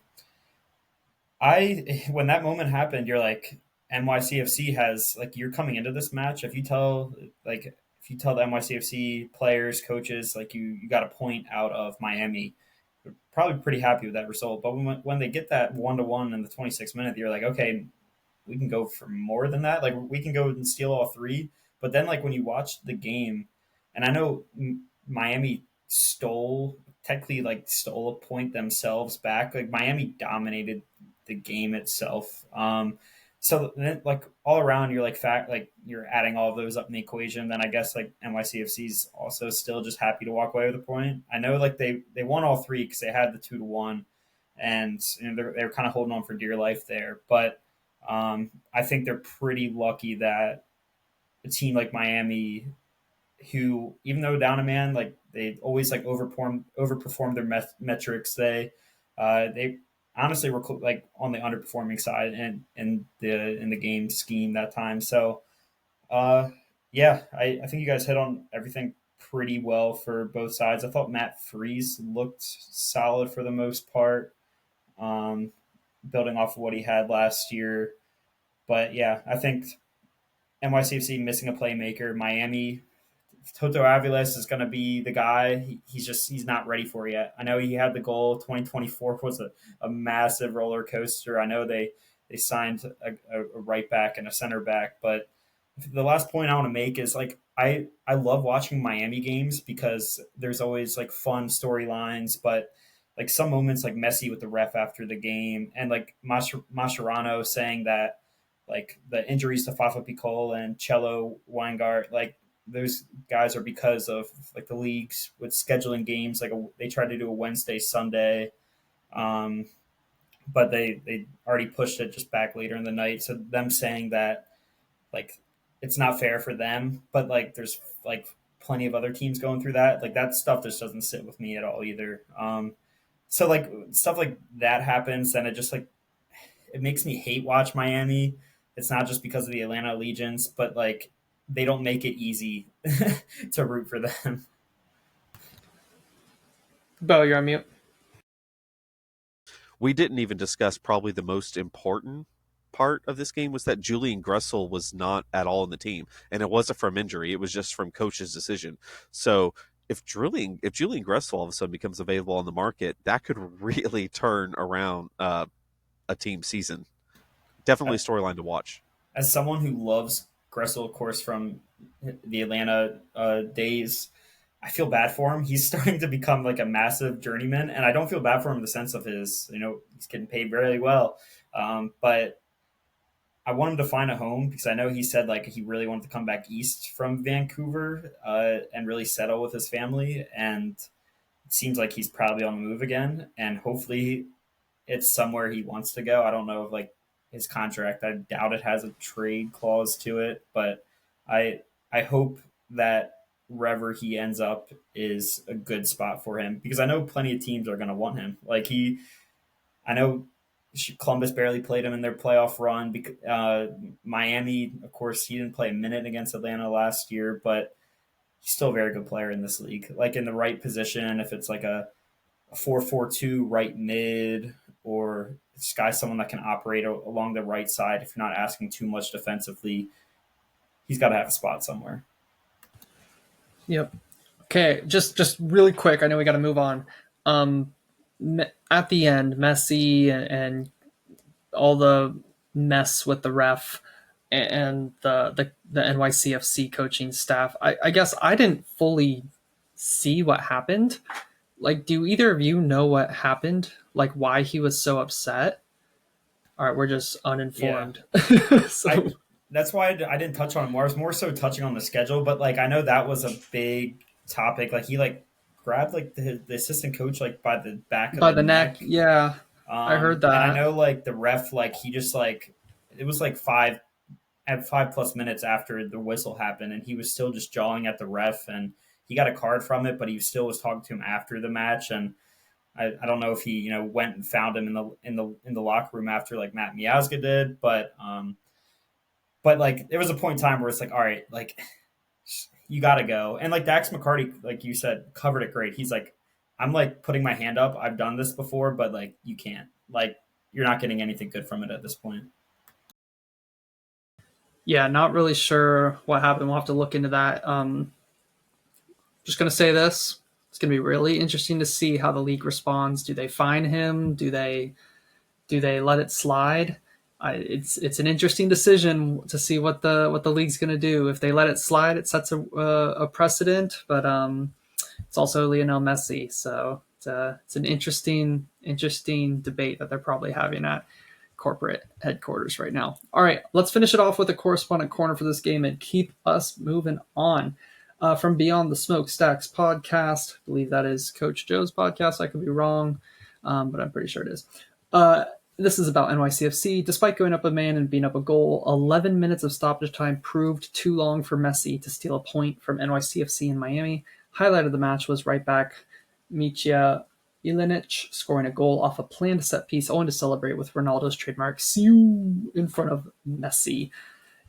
I when that moment happened, you're like NYCFC has like you're coming into this match. If you tell the NYCFC players, coaches, like you got a point out of Miami, they're probably pretty happy with that result. But when they get that 1-1 in the 26th minute, you're like, okay, we can go for more than that. Like we can go and steal all three. But then like when you watch the game, and I know Miami stole a point themselves back. Like Miami dominated the game itself. So then, like all around, you're like fact like you're adding all of those up in the equation. Then I guess like NYCFC's also still just happy to walk away with a point. I know like they won all three because they had the 2-1, and they're kind of holding on for dear life there. But I think they're pretty lucky that a team like Miami, who even though down a man, like they always like overperform their metrics. They honestly were like on the underperforming side and in the game scheme that time. So uh, yeah, I think you guys hit on everything pretty well for both sides. I thought Matt Freeze looked solid for the most part, um, building off of what he had last year. But yeah, I think NYCFC missing a playmaker. Miami, Toto Aviles is going to be the guy. He's not ready for it yet. I know he had the goal. 2024 was a massive roller coaster. I know they signed a right back and a center back, but the last point I want to make is like I love watching Miami games because there's always like fun storylines, but like some moments like Messi with the ref after the game and like Mascherano saying that like the injuries to Fafa Picol and Cello Weingart, like those guys are because of like the leagues with scheduling games. Like they tried to do a Wednesday Sunday, um, but they already pushed it just back later in the night. So them saying that like it's not fair for them, but like there's like plenty of other teams going through that. Like that stuff just doesn't sit with me at all either. So like stuff like that happens, and it just like it makes me hate watch Miami. It's not just because of the Atlanta allegiance, but like they don't make it easy to root for them. Bo, you're on mute. We didn't even discuss probably the most important part of this game was that Julian Gressel was not at all in the team, and it wasn't from injury; it was just from coach's decision. So if Julian Gressel all of a sudden becomes available on the market, that could really turn around a team season. definitely a storyline to watch. As someone who loves Gressel, of course, from the Atlanta days, I feel bad for him. He's starting to become like a massive journeyman, and I don't feel bad for him in the sense of his, he's getting paid really well. But I want him to find a home because I know he said like he really wanted to come back east from Vancouver and really settle with his family. And it seems like he's probably on the move again. And hopefully it's somewhere he wants to go. I don't know if like his contract, I doubt it has a trade clause to it, but I I hope that wherever he ends up is a good spot for him because I know plenty of teams are going to want him. I know Columbus barely played him in their playoff run. Miami, of course, he didn't play a minute against Atlanta last year, but he's still a very good player in this league. Like in the right position, if it's like a 4-4-2 right mid, or this guy's someone that can operate along the right side. If you're not asking too much defensively, he's got to have a spot somewhere. Yep. Okay, just really quick. I know we got to move on. Um, at the end, Messi and all the mess with the ref and the NYCFC coaching staff. I guess I didn't fully see what happened. Like, do either of you know what happened? Like, why he was so upset? All right, we're just Yeah, uninformed. I So that's why I didn't touch on it more. I was more so touching on the schedule, but like I know that was a big topic. Like he like grabbed like the assistant coach like by the back of by the the neck, neck. yeah, I heard And I that. know like the ref like he just like it was like at 5+ minutes after the whistle happened, and he was still just jawing at the ref, and he got a card from it, but he still was talking to him after the match. And I don't know if he went and found him in the locker room after like Matt Miazga did, but like there was a point in time where it's like, all right, like you got to go. And like Dax McCarty, like you said, covered it great. He's like, I'm like putting my hand up. I've done this before, but like you can't. Like you're not getting anything good from it at this point. Yeah, not really sure what happened. We'll have to look into that. Just gonna say this. It's gonna be really interesting to see how the league responds. Do they fine him? Do they let it slide? It's an interesting decision to see what the league's going to do. If they let it slide, it sets a precedent. But it's also Lionel Messi, so it's an interesting debate that they're probably having at corporate headquarters right now. All right, let's finish it off with a correspondent corner for this game and keep us moving on. From Beyond the Smokestacks podcast, I believe that is Coach Joe's podcast. I could be wrong, but I'm pretty sure it is. This is about NYCFC. Despite going up a man and being up a goal, 11 minutes of stoppage time proved too long for Messi to steal a point from NYCFC in Miami. Highlight of the match was right back Micha Ilinic scoring a goal off a planned set piece, only to celebrate with Ronaldo's trademark "Siu" in front of Messi.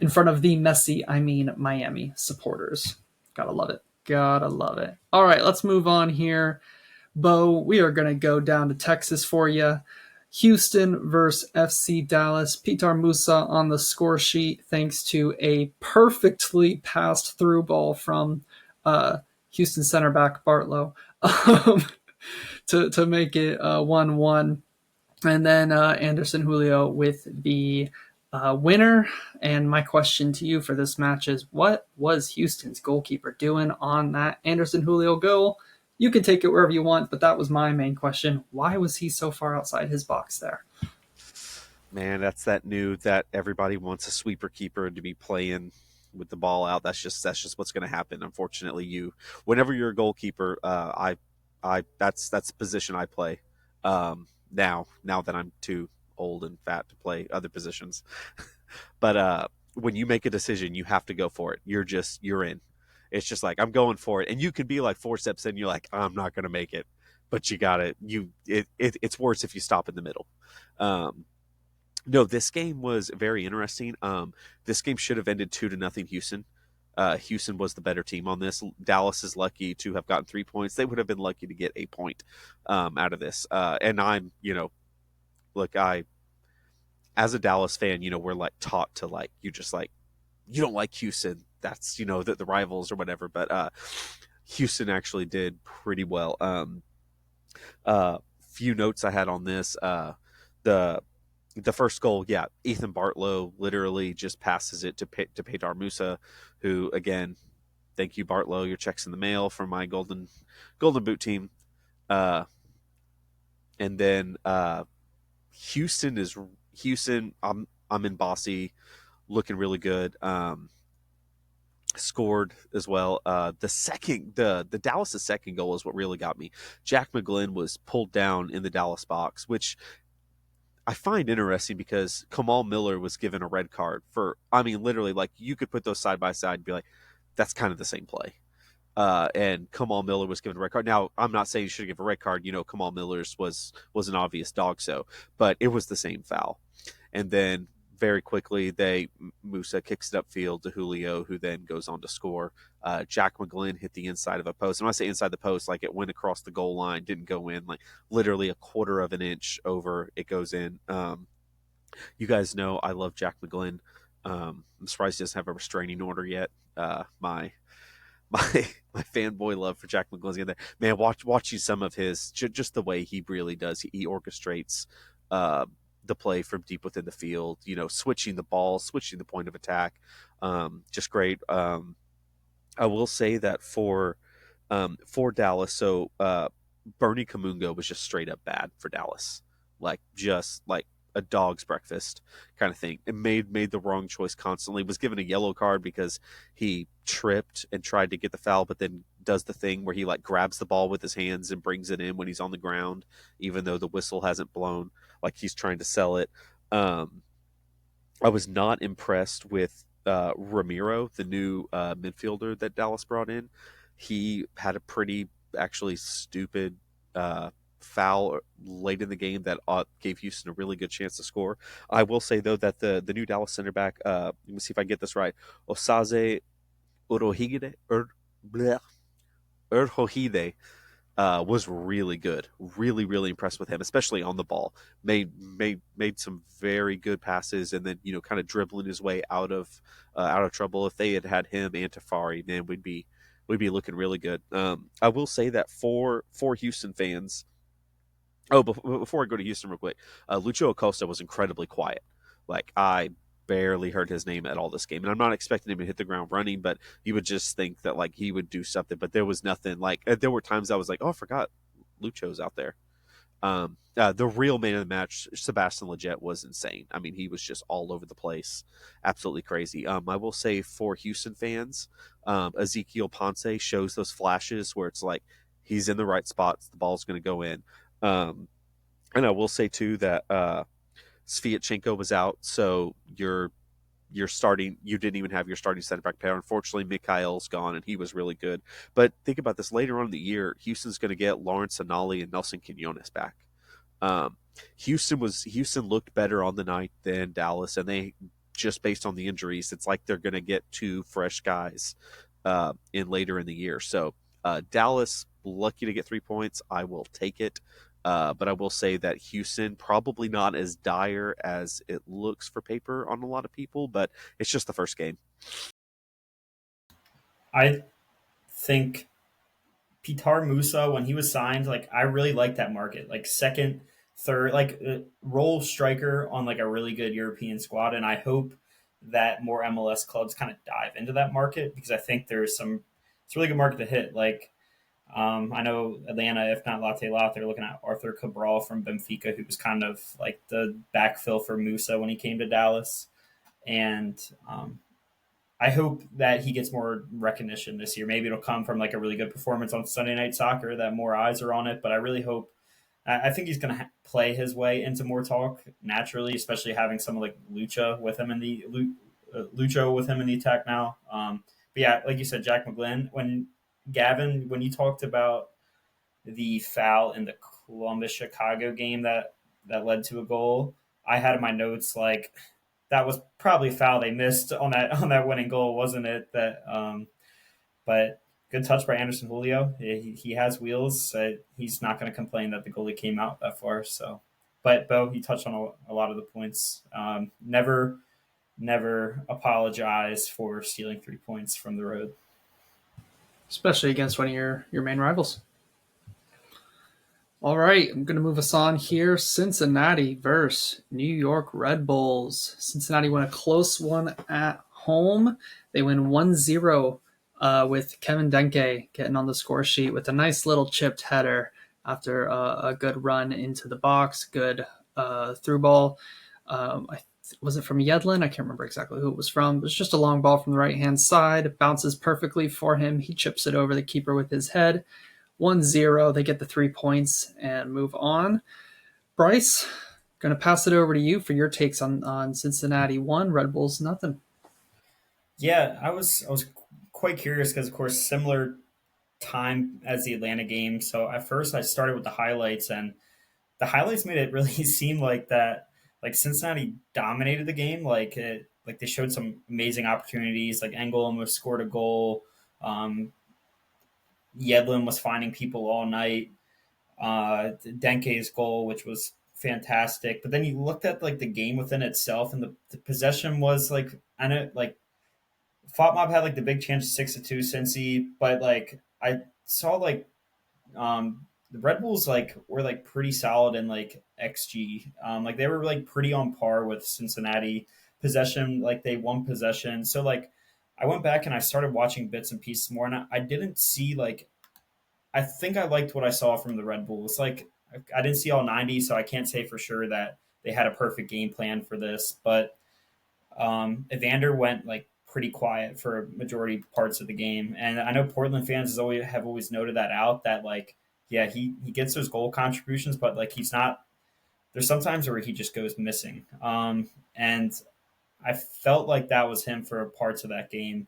In front of the Messi, I mean Miami supporters. Gotta love it. Gotta love it. All right, let's move on here. Beau, we are going to go down to Texas for you. Houston versus FC Dallas. Pitar Musa on the score sheet thanks to a perfectly passed through ball from Houston center back Bartlow um, to make it 1-1. And then Anderson Julio with the winner. And my question to you for this match is, what was Houston's goalkeeper doing on that Anderson Julio goal? You can take it wherever you want, but that was my main question. Why was he so far outside his box there? Man, that's that new that everybody wants a sweeper keeper to be playing with the ball out. That's just what's going to happen. Unfortunately, whenever you're a goalkeeper, that's the position I play. Now that I'm too old and fat to play other positions, but when you make a decision, you have to go for it. You're in. It's just like I'm going for it, and you could be like 4 steps in. You're like, I'm not going to make it, but you got it. It's worse if you stop in the middle. Um, no, this game was very interesting. This game should have ended 2-0 Houston. Houston was the better team on this. Dallas is lucky to have gotten 3 points. They would have been lucky to get a point out of this. And I'm, look, as a Dallas fan, we're like taught to like, you don't like Houston. That's, the rivals or whatever. But Houston actually did pretty well. Few notes I had on this. The the first goal, yeah, Ethan Bartlow literally just passes it to Petar Musa, who again, thank you Bartlow, your check's in the mail from my golden boot team. Uh, and then Houston is Houston. I'm in Bossy, looking really good. Scored as well. The Dallas' second goal is what really got me. Jack McGlynn was pulled down in the Dallas box, which I find interesting because Kamal Miller was given a red card for. I mean, literally, like you could put those side by side and be like, that's kind of the same play. And Kamal Miller was given a red card. Now, I'm not saying you should give a red card. You know, Kamal Miller's was an obvious dog, so, but it was the same foul. And then very quickly, Musa kicks it upfield to Julio, who then goes on to score. Jack McGlynn hit the inside of a post. And when I say inside the post, like it went across the goal line, didn't go in, like literally a quarter of an inch over, it goes in. You guys know I love Jack McGlynn. I'm surprised he doesn't have a restraining order yet. My my fanboy love for Jack McGlynn's in there. Man, watching some of his just the way he really does. He orchestrates uh, the play from deep within the field. You know, switching the ball, switching the point of attack. Just great. I will say that for Dallas, so Bernie Kamungo was just straight up bad for Dallas, like just like a dog's breakfast kind of thing. It made the wrong choice constantly. Was given a yellow card because he tripped and tried to get the foul, but then does the thing where he like grabs the ball with his hands and brings it in when he's on the ground, even though the whistle hasn't blown, like he's trying to sell it. Um, I was not impressed with Ramiro, the new midfielder that Dallas brought in. He had a pretty actually stupid uh, foul late in the game that gave Houston a really good chance to score. I will say though that the new Dallas center back, let me see if I get this right, Osaze Urohige, Urhohide, was really good. Really, really impressed with him, especially on the ball. Made some very good passes, and then kind of dribbling his way out of trouble. If they had had him and Tafari, man, we'd be looking really good. I will say that for Houston fans. Oh, before I go to Houston real quick, Lucho Acosta was incredibly quiet. Like I barely heard his name at all this game, and I'm not expecting him to hit the ground running, but you would just think that like he would do something. But there was nothing. Like there were times I was like, oh, I forgot Lucho's out there. The real man of the match, Sebastian Lletget, was insane. I mean, he was just all over the place, absolutely crazy. I will say for Houston fans, Ezekiel Ponce shows those flashes where it's like he's in the right spots, the ball's going to go in. Um, and I will say too that Sviatchenko was out, so you're starting. You didn't even have your starting center back pair. Unfortunately, Mikhail's gone, and he was really good. But think about this: later on in the year, Houston's going to get Lawrence Anali and Nelson Quinones back. Um, Houston looked better on the night than Dallas, and they just based on the injuries, it's like they're going to get two fresh guys in later in the year. So Dallas lucky to get 3 points. I will take it. But I will say that Houston probably not as dire as it looks for paper on a lot of people, but it's just the first game. I think Pitar Musa, when he was signed, like I really liked that market, like second, third, like role striker on like a really good European squad, and I hope that more MLS clubs kind of dive into that market because I think there's it's a really good market to hit. Like I know Atlanta, if not Latte, they're looking at Arthur Cabral from Benfica, who was kind of like the backfill for Musa when he came to Dallas, and I hope that he gets more recognition this year. Maybe it'll come from like a really good performance on Sunday Night Soccer that more eyes are on it. But I really hope. I think he's going to play his way into more talk naturally, especially having someone like Lucha with him in the Lucho with him in the attack now. But yeah, like you said, Jack McGlynn. When Gavin, when you talked about the foul in the Columbus Chicago game that led to a goal, I had in my notes like that was probably a foul they missed on that winning goal, wasn't it? But good touch by Anderson Julio. He has wheels. So he's not going to complain that the goalie came out that far. So, but Beau, he touched on a lot of the points. Never apologize for stealing 3 points from the road, especially against one of your main rivals. All right, I'm going to move us on here. Cincinnati versus New York Red Bulls. Cincinnati won a close one at home. They win 1-0 with Kevin Denke getting on the score sheet with a nice little chipped header after a good run into the box, good through ball. Was it from Yedlin? I can't remember exactly who it was from. It was just a long ball from the right-hand side. It bounces perfectly for him. He chips it over the keeper with his head. 1-0. They get the 3 points and move on. Bryce, going to pass it over to you for your takes on Cincinnati 1, Red Bulls nothing. Yeah, I was quite curious because, of course, similar time as the Atlanta game. So at first, I started with the highlights, and the highlights made it really seem like that, like Cincinnati dominated the game. Like they showed some amazing opportunities. Like Engel almost scored a goal. Um, Yedlin was finding people all night. Denke's goal, which was fantastic. But then you looked at like the game within itself, and the possession was like, I know like FOTMOB had like the big chance 6-2 Cincy, but like I saw like the Red Bulls like were like pretty solid in like XG. Like they were like pretty on par with Cincinnati possession. Like they won possession. So like I went back and I started watching bits and pieces more, and I didn't see like I think I liked what I saw from the Red Bulls. Like I didn't see all 90, so I can't say for sure that they had a perfect game plan for this. But Evander went like pretty quiet for majority parts of the game, and I know Portland fans have always noted that out. That like yeah, he gets those goal contributions, but like he's not. There's sometimes where he just goes missing, and I felt like that was him for parts of that game,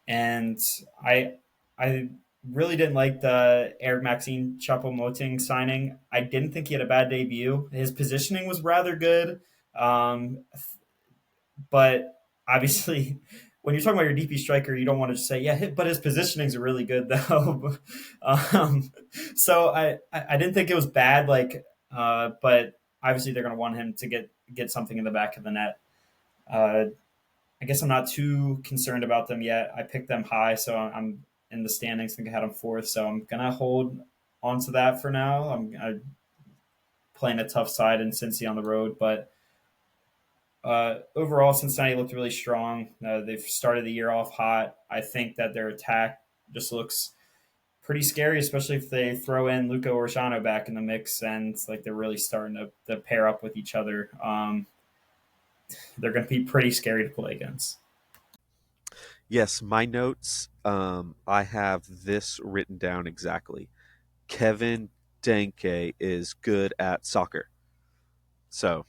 and I really didn't like the Eric Maxine Choupo-Moting signing. I didn't think he had a bad debut. His positioning was rather good, but obviously, when you're talking about your DP striker, you don't want to just say, yeah, but his positionings are really good though. So I didn't think it was bad, but obviously they're going to want him to get something in the back of the net. Uh, I guess I'm not too concerned about them yet. I picked them high, so I'm in the standings. I think I had them fourth, so I'm gonna hold on to that for now. I'm playing a tough side in Cincy on the road, but overall, Cincinnati looked really strong. They've started the year off hot. I think that their attack just looks pretty scary, especially if they throw in Luca Orshano back in the mix, and it's like they're really starting to pair up with each other. They're going to be pretty scary to play against. Yes, my notes. I have this written down exactly. Kevin Denke is good at soccer. So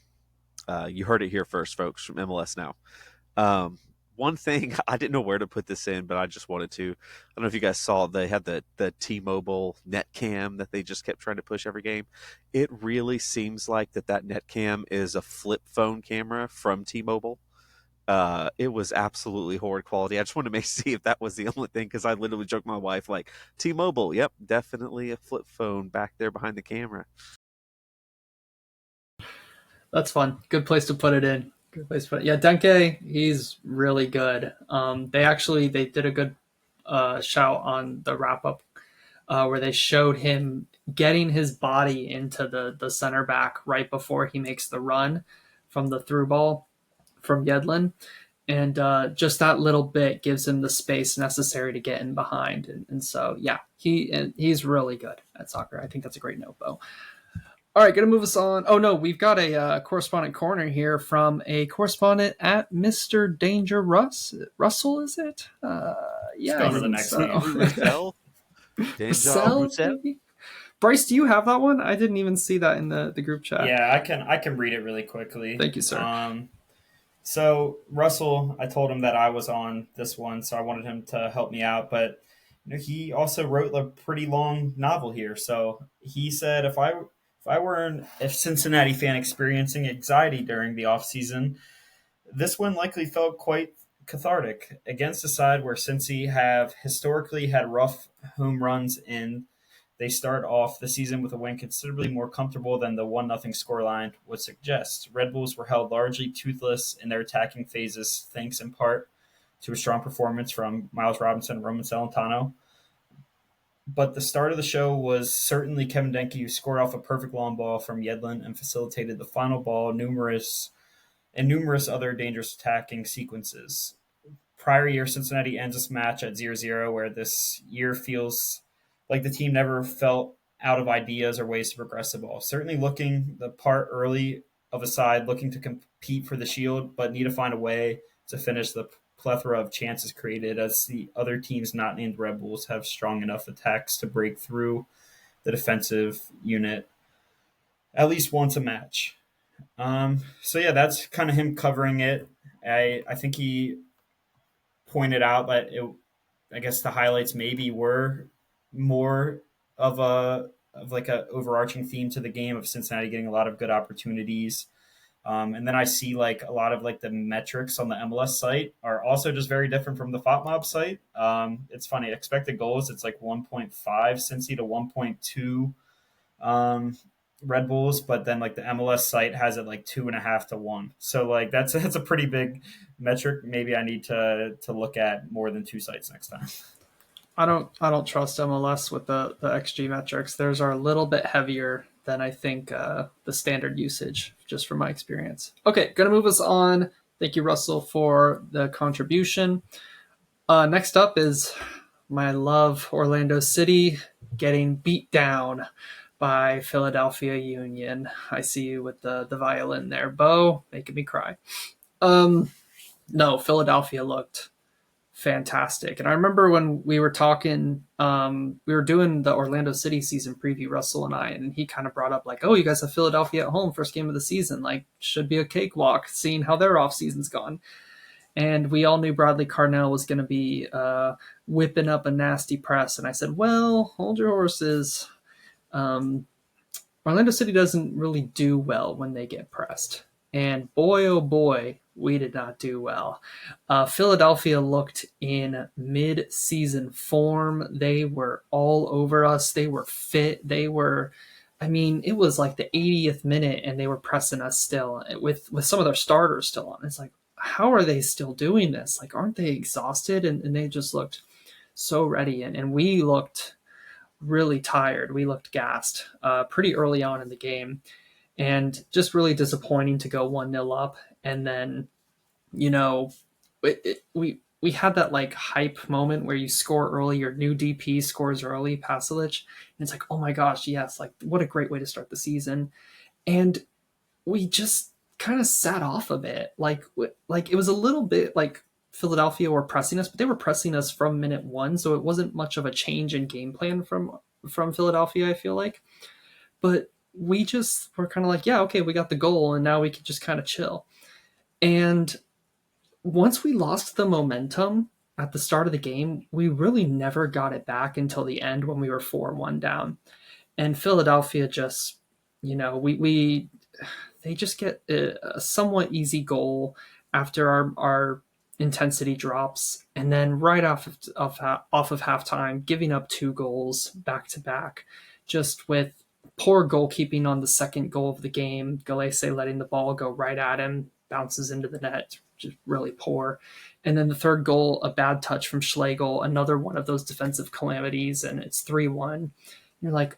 you heard it here first, folks, from MLS Now. One thing I didn't know where to put this in, but I just wanted to. I don't know if you guys saw they had the T-Mobile net cam that they just kept trying to push every game. It really seems like that net cam is a flip phone camera from T-Mobile. It was absolutely horrid quality. I just wanted to see if that was the only thing because I literally joked my wife like T-Mobile. Yep, definitely a flip phone back there behind the camera. That's fun. Good place to put it in. Good place to put it. Yeah, Denke, he's really good. They did a good shout on the wrap up where they showed him getting his body into the center back right before he makes the run from the through ball from Yedlin. And just that little bit gives him the space necessary to get in behind. And so, yeah, he's really good at soccer. I think that's a great note, Beau. All right, going to move us on. Oh, no, we've got a correspondent corner here from a correspondent at Mr. Danger Russell, is it? Yeah. Let's go to the next game. Russell? Russell, maybe? Bryce, do you have that one? I didn't even see that in the group chat. Yeah, I can read it really quickly. Thank you, sir. So Russell, I told him that I was on this one, so I wanted him to help me out. But he also wrote a pretty long novel here. So he said, if I were a Cincinnati fan experiencing anxiety during the offseason, this one likely felt quite cathartic against a side where Cincy have historically had rough home runs in. They start off the season with a win considerably more comfortable than the 1-0 scoreline would suggest. Red Bulls were held largely toothless in their attacking phases, thanks in part to a strong performance from Miles Robinson and Roman Celentano. But the start of the show was certainly Kevin Denke, who scored off a perfect long ball from Yedlin and facilitated the final ball, numerous other dangerous attacking sequences. Prior year, Cincinnati ends this match at 0-0, where this year feels like the team never felt out of ideas or ways to progress the ball. Certainly looking the part early of a side looking to compete for the Shield, but need to find a way to finish the plethora of chances created as the other teams not named Red Bulls have strong enough attacks to break through the defensive unit at least once a match. So yeah, that's kind of him covering it. I think he pointed out that I guess the highlights maybe were more of a overarching theme to the game of Cincinnati getting a lot of good opportunities. And then I see like a lot of like the metrics on the MLS site are also just very different from the FOTMob site. It's funny, expected goals, it's like 1.5 Cincy to 1.2 um, Red Bulls, but then like the MLS site has it like 2.5 to 1. So like that's a pretty big metric. Maybe I need to look at more than two sites next time. I don't trust MLS with the XG metrics. Theirs are a little bit heavier than I think the standard usage, just from my experience. Okay, gonna move us on. Thank you, Russell, for the contribution. Next up is my love Orlando City getting beat down by Philadelphia Union. I see you with the violin there, Beau, making me cry. Um, no, Philadelphia looked fantastic. And I remember when we were talking, we were doing the Orlando City season preview, Russell and I, and he kind of brought up like, oh, you guys have Philadelphia at home, first game of the season, like should be a cakewalk, seeing how their off season's gone. And we all knew Bradley Carnell was going to be whipping up a nasty press. And I said, well, hold your horses. Um, Orlando City doesn't really do well when they get pressed. And boy, oh boy, we did not do well. Philadelphia looked in mid-season form. They were all over us. They were fit. I mean, it was like the 80th minute and they were pressing us still with some of their starters still on. It's like, how are they still doing this? Like, aren't they exhausted? And they just looked so ready. And we looked really tired. We looked gassed pretty early on in the game, and just really disappointing to go 1-0 up. And then, you know, we had that like hype moment where you score early, your new DP scores early, Pasalic, and it's like, oh my gosh, yes, like what a great way to start the season. And we just kind of sat off a bit. Like it was a little bit like Philadelphia were pressing us, but they were pressing us from minute one, so it wasn't much of a change in game plan from Philadelphia, I feel like. But we just were kind of like, yeah, okay, we got the goal, and now we can just kind of chill. And once we lost the momentum at the start of the game, we really never got it back until the end when we were 4-1 down. And Philadelphia just, we they just get a somewhat easy goal after our intensity drops, and then right off of halftime, giving up two goals back to back, just with poor goalkeeping on the second goal of the game. Goalless letting the ball go right at him, bounces into the net, just really poor. And then the third goal, a bad touch from Schlegel, another one of those defensive calamities, and it's 3-1. You're like,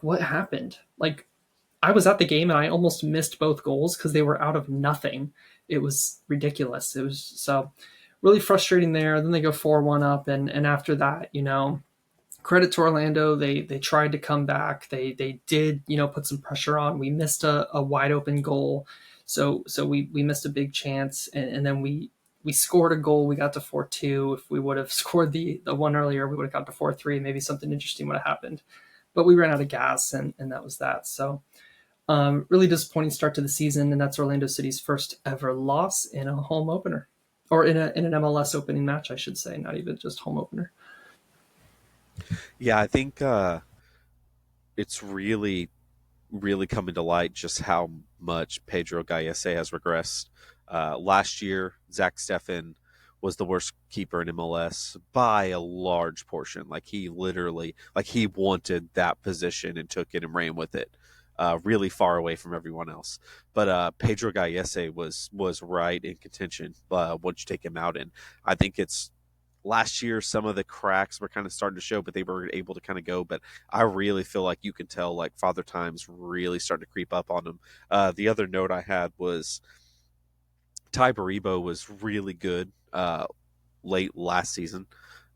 what happened? Like, I was at the game and I almost missed both goals because they were out of nothing. It was ridiculous. It was so really frustrating there. Then they go 4-1 up, and after that, credit to Orlando. They tried to come back. They did, put some pressure on. We missed a wide open goal. So we missed a big chance, and then we scored a goal. We got to 4-2. If we would have scored the one earlier, we would have got to 4-3. Maybe something interesting would have happened. But we ran out of gas, and that was that. So really disappointing start to the season, and that's Orlando City's first ever loss in a home opener, or in an MLS opening match, I should say, not even just home opener. Yeah, I think it's really, really coming to light just how much Pedro Gallese has regressed. Last year, Zach Steffen was the worst keeper in MLS by a large portion. Like he literally, like he wanted that position and took it and ran with it, really far away from everyone else. But Pedro Gallese was right in contention once you take him out, and I think it's last year some of the cracks were kind of starting to show, but they were able to kind of go. But I really feel like you can tell like Father Time's really starting to creep up on them. The other note I had was Ty Baribo was really good late last season.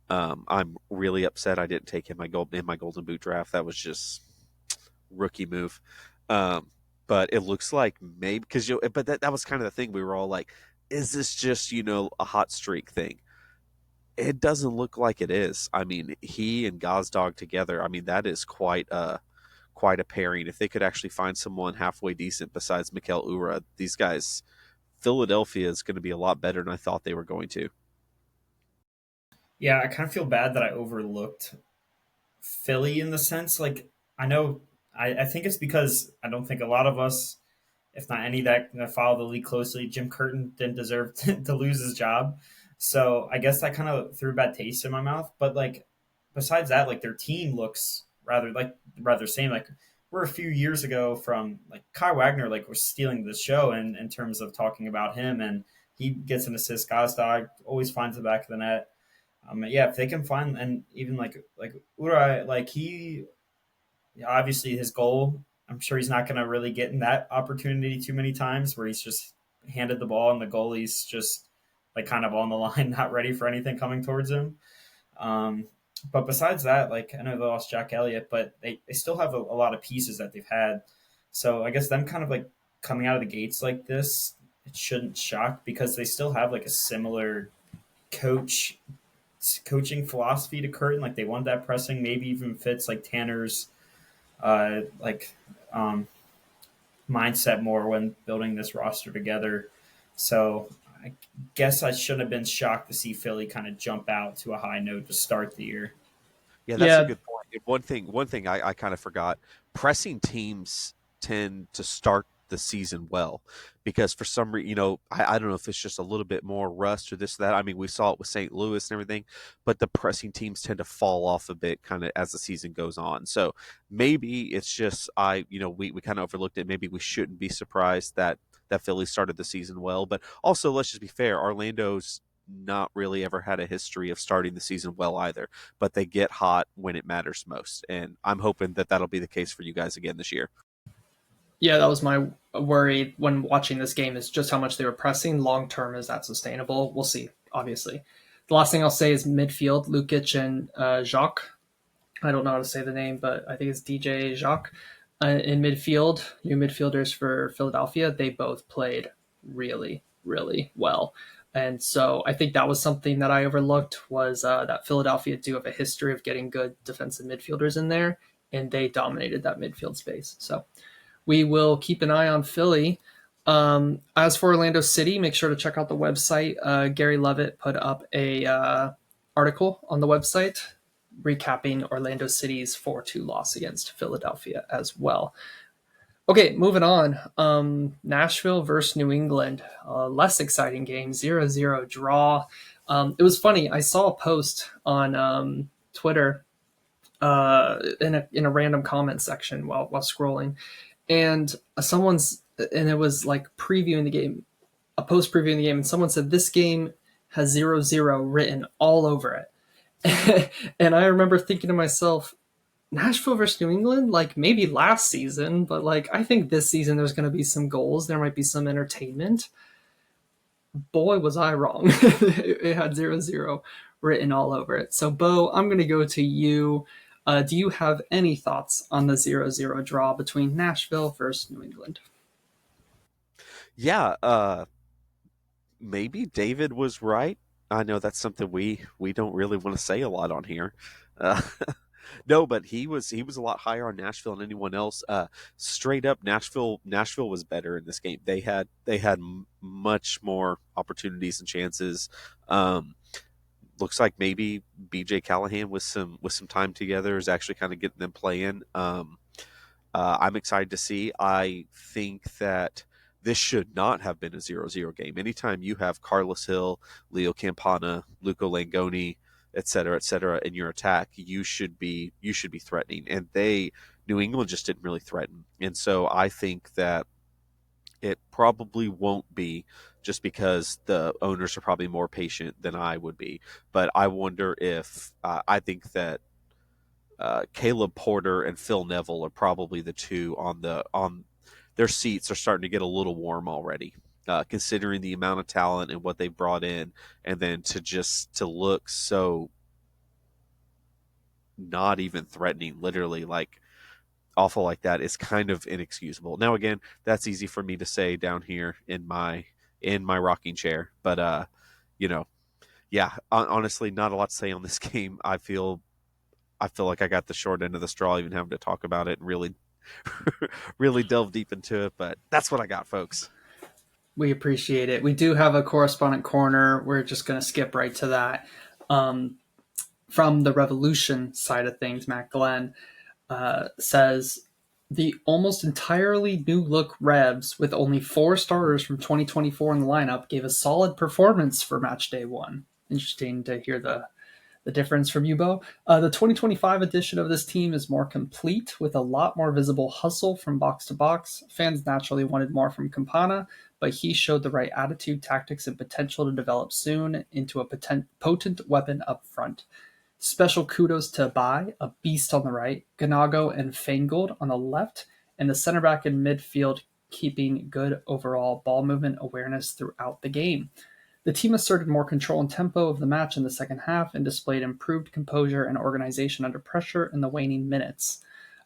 I'm really upset I didn't take him in my Golden Boot draft. That was just rookie move. Um, but it looks like maybe because but that was kind of the thing. We were all like, is this just a hot streak thing? It doesn't look like it is. I mean, he and Gazdag together. I mean, that is quite a pairing. If they could actually find someone halfway decent besides Mikel Ura, these guys, Philadelphia is going to be a lot better than I thought they were going to. Yeah, I kind of feel bad that I overlooked Philly in the sense like I know I think it's because I don't think a lot of us, if not any that follow the league closely, Jim Curtin didn't deserve to lose his job. So I guess that kind of threw a bad taste in my mouth. But like besides that, like their team looks rather same. Like we're a few years ago from like Kai Wagner like was stealing the show in terms of talking about him and he gets an assist. Gazdag always finds the back of the net. Yeah, if they can find and even like Urai, like he obviously his goal. I'm sure he's not going to really get in that opportunity too many times where he's just handed the ball and the goalie's just like kind of on the line, not ready for anything coming towards him. Um, but besides that, like I know they lost Jack Elliott, but they still have a lot of pieces that they've had. So I guess them kind of like coming out of the gates like this, it shouldn't shock because they still have like a similar coach coaching philosophy to Curtin. Like they want that pressing, maybe even fits like Tanner's like mindset more when building this roster together. So I guess I shouldn't have been shocked to see Philly kind of jump out to a high note to start the year. Yeah, that's a Yeah, good point. And one thing I kind of forgot: pressing teams tend to start the season well because for some reason, I don't know if it's just a little bit more rust or this or that. I mean, we saw it with St. Louis and everything, but the pressing teams tend to fall off a bit kind of as the season goes on. So maybe it's just we kind of overlooked it. Maybe we shouldn't be surprised that Philly started the season well, but also let's just be fair. Orlando's not really ever had a history of starting the season well either, but they get hot when it matters most. And I'm hoping that that'll be the case for you guys again this year. yeah, that was my worry when watching this game is just how much they were pressing. Long term, is that sustainable? We'll see. Obviously, the last thing I'll say is midfield: Lukic and Jacques. I don't know how to say the name, but I think it's DJ Jacques. In midfield, new midfielders for Philadelphia, they both played really, really well. And so I think that was something that I overlooked was that Philadelphia do have a history of getting good defensive midfielders in there, and they dominated that midfield space. So we will keep an eye on Philly. As for Orlando City, make sure to check out the website. Gary Levitt put up a article on the website recapping Orlando City's 4-2 loss against Philadelphia as well. Okay, moving on. Nashville versus New England. Less exciting game, 0-0 draw. It was funny. I saw a post on Twitter in a random comment section while scrolling, and and it was like previewing the game, a post previewing the game, and someone said this game has 0-0 written all over it. And I remember thinking to myself, Nashville versus New England, like maybe last season, but like I think this season there's going to be some goals. There might be some entertainment. Boy, was I wrong. It had 0-0 written all over it. So, Beau, I'm going to go to you. Do you have any thoughts on the 0-0 draw between Nashville versus New England? Yeah, maybe David was right. I know that's something we don't really want to say a lot on here. Uh, no, but he was a lot higher on Nashville than anyone else. Straight up, Nashville was better in this game. They had much more opportunities and chances. Um, Looks like maybe BJ Callahan with some time together is actually kind of getting them playing. I'm excited to see. I think that this should not have been a 0-0 game. Anytime you have Carlos Hill, Leo Campana, Luco Langoni, et cetera, in your attack, you should be threatening. And New England just didn't really threaten. And so I think that It probably won't be, just because the owners are probably more patient than I would be. But I wonder if I think that Caleb Porter and Phil Neville are probably the two on their seats are starting to get a little warm already, considering the amount of talent and what they've brought in, and then to look so not even threatening, literally like awful like that, is kind of inexcusable. Now again, that's easy for me to say down here in my rocking chair, but you know, yeah, honestly, not a lot to say on this game. I feel like I got the short end of the straw, even having to talk about it and really, really delve deep into it. But that's what I got, folks. We appreciate it. We do have a correspondent corner. We're just going to skip right to that. Um, from the Revolution side of things, Matt Glenn says the almost entirely new look Revs, with only 4 starters from 2024 in the lineup, gave a solid performance for match day one. Interesting to hear the difference from you, Beau. The 2025 edition of this team is more complete, with a lot more visible hustle from box to box. Fans naturally wanted more from Campana, but he showed the right attitude, tactics, and potential to develop soon into a potent weapon up front. Special kudos to Bai, a beast on the right, Ganago and Fangold on the left, and the center back in midfield keeping good overall ball movement awareness throughout the game. The team asserted more control and tempo of the match in the second half and displayed improved composure and organization under pressure in the waning minutes.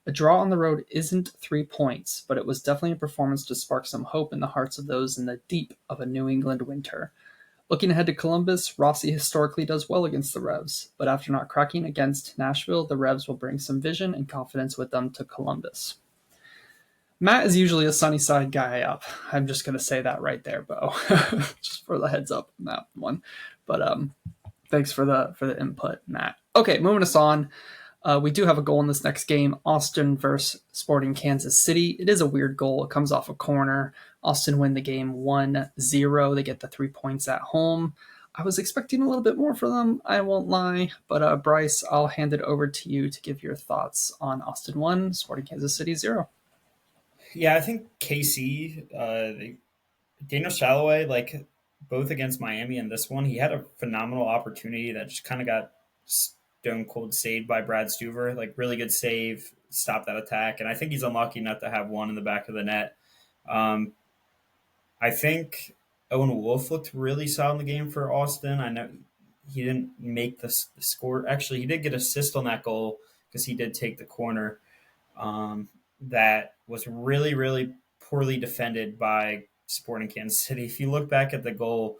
A draw on the road isn't 3 points, but it was definitely a performance to spark some hope in the hearts of those in the deep of a New England winter. Looking ahead to Columbus, Rossi historically does well against the Revs, but after not cracking against Nashville, the Revs will bring some vision and confidence with them to Columbus. Matt is usually a sunny side guy up. I'm just going to say that right there, Beau. Just for the heads up on that one. But thanks for the input, Matt. Okay, moving us on. We do have a goal in this next game. Austin versus Sporting Kansas City. It is a weird goal. It comes off a corner. Austin win the game 1-0. They get the 3 points at home. I was expecting a little bit more for them, I won't lie. But Bryce, I'll hand it over to you to give your thoughts on Austin 1, Sporting Kansas City 0. Yeah, I think KC, Daniel Shalaway, like both against Miami and this one, he had a phenomenal opportunity that just kind of got stone cold saved by Brad Stuver. Like really good save, stop that attack, and I think he's unlucky not to have one in the back of the net. Um, I think Owen Wolf looked really solid in the game for Austin. I know he didn't make the score. Actually, he did get assist on that goal because he did take the corner. That was really, really poorly defended by Sporting Kansas City. If you look back at the goal,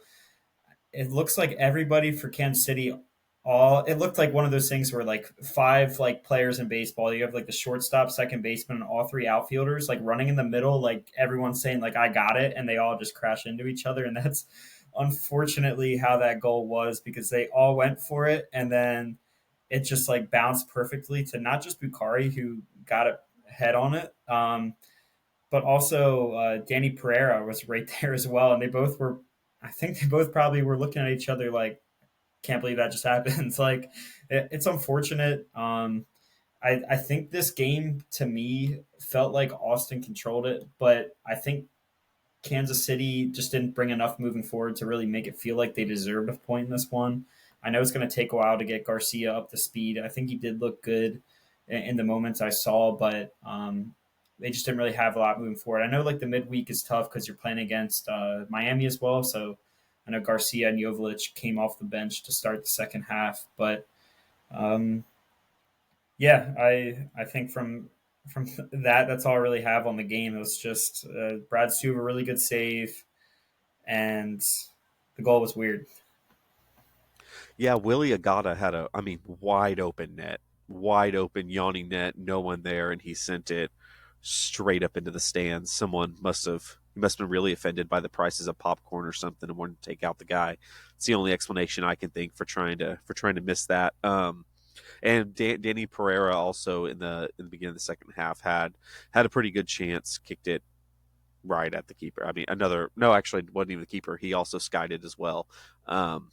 it looks like everybody for Kansas City, all it looked like one of those things where like five like players in baseball, you have like the shortstop, second baseman, and all three outfielders like running in the middle, like everyone's saying like I got it, and they all just crash into each other, and that's unfortunately how that goal was because they all went for it, and then it just like bounced perfectly to not just Bukhari who got it head on it, but also Danny Pereira was right there as well, and they both were. I think they both probably were looking at each other like, "Can't believe that just happened." It's like it's unfortunate. I think this game to me felt like Austin controlled it, but I think Kansas City just didn't bring enough moving forward to really make it feel like they deserved a point in this one. I know it's going to take a while to get Garcia up to speed. I think he did look good in the moments I saw, but they just didn't really have a lot moving forward. I know like the midweek is tough because you're playing against Miami as well. So I know Garcia and Jovic came off the bench to start the second half, but um, yeah, I think from that's all I really have on the game. It was just Brad Stuver, really good save, and the goal was weird. Yeah, Willie Agata had wide open net, wide open, yawning net, no one there, and he sent it straight up into the stands. He must have been really offended by the prices of popcorn or something and wanted to take out the guy. It's the only explanation I can think for trying to miss that. And Danny Pereira also in the beginning of the second half had a pretty good chance, kicked it right at the keeper. I mean, actually, it wasn't even the keeper. He also skied it as well. Um,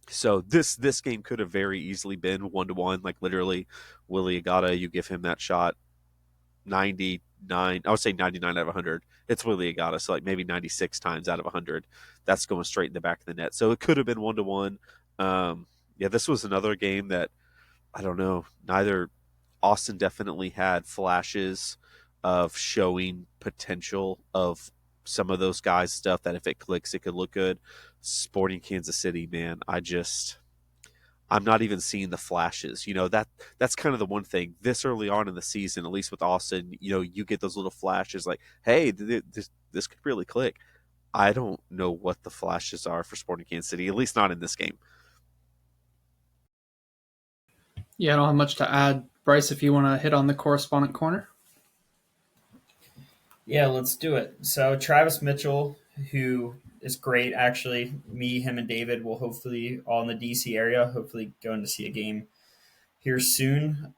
so this game could have very easily been 1-1. Like literally, Willie Agata, you give him that shot 90 I would say 99 out of 100. It's Willie Agata, so like maybe 96 times out of 100, that's going straight in the back of the net. So it could have been 1-1. Yeah, this was another game that I don't know. Neither Austin definitely had flashes of showing potential of some of those guys' stuff that if it clicks, it could look good. Sporting Kansas City, man, I'm not even seeing the flashes. That's kind of the one thing this early on in the season, at least with Austin. You get those little flashes like, hey, this could really click. I don't know what the flashes are for Sporting Kansas City, at least not in this game. Yeah, I don't have much to add. Bryce, if you want to hit on the correspondent corner. Yeah, let's do it. So Travis Mitchell, who is great, actually. Me, him, and David will hopefully all in the DC area. Hopefully, going to see a game here soon.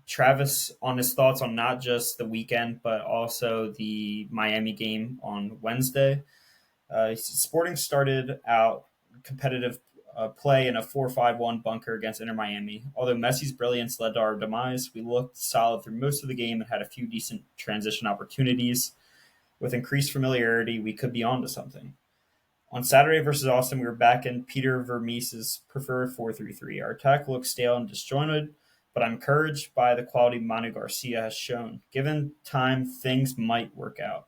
Travis on his thoughts on not just the weekend, but also the Miami game on Wednesday. Sporting started out competitive play in a 4-5-1 bunker against Inter Miami. Although Messi's brilliance led to our demise, we looked solid through most of the game and had a few decent transition opportunities. With increased familiarity, we could be on to something. On Saturday versus Austin, we were back in Peter Vermees's preferred 4-3-3. Our attack looked stale and disjointed, but I'm encouraged by the quality Manu Garcia has shown. Given time, things might work out.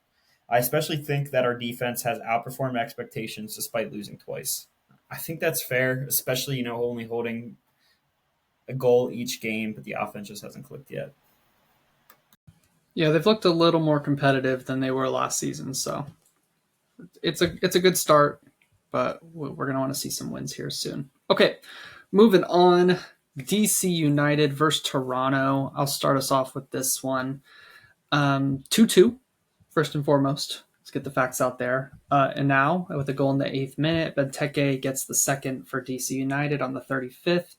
I especially think that our defense has outperformed expectations despite losing twice. I think that's fair, especially, only holding a goal each game, but the offense just hasn't clicked yet. Yeah, they've looked a little more competitive than they were last season, so it's a good start, but we're going to want to see some wins here soon. Okay, moving on. DC United versus Toronto. I'll start us off with this one. 2-2, first and foremost. Let's get the facts out there. And now, with a goal in the 8th minute, Benteke gets the second for DC United on the 35th.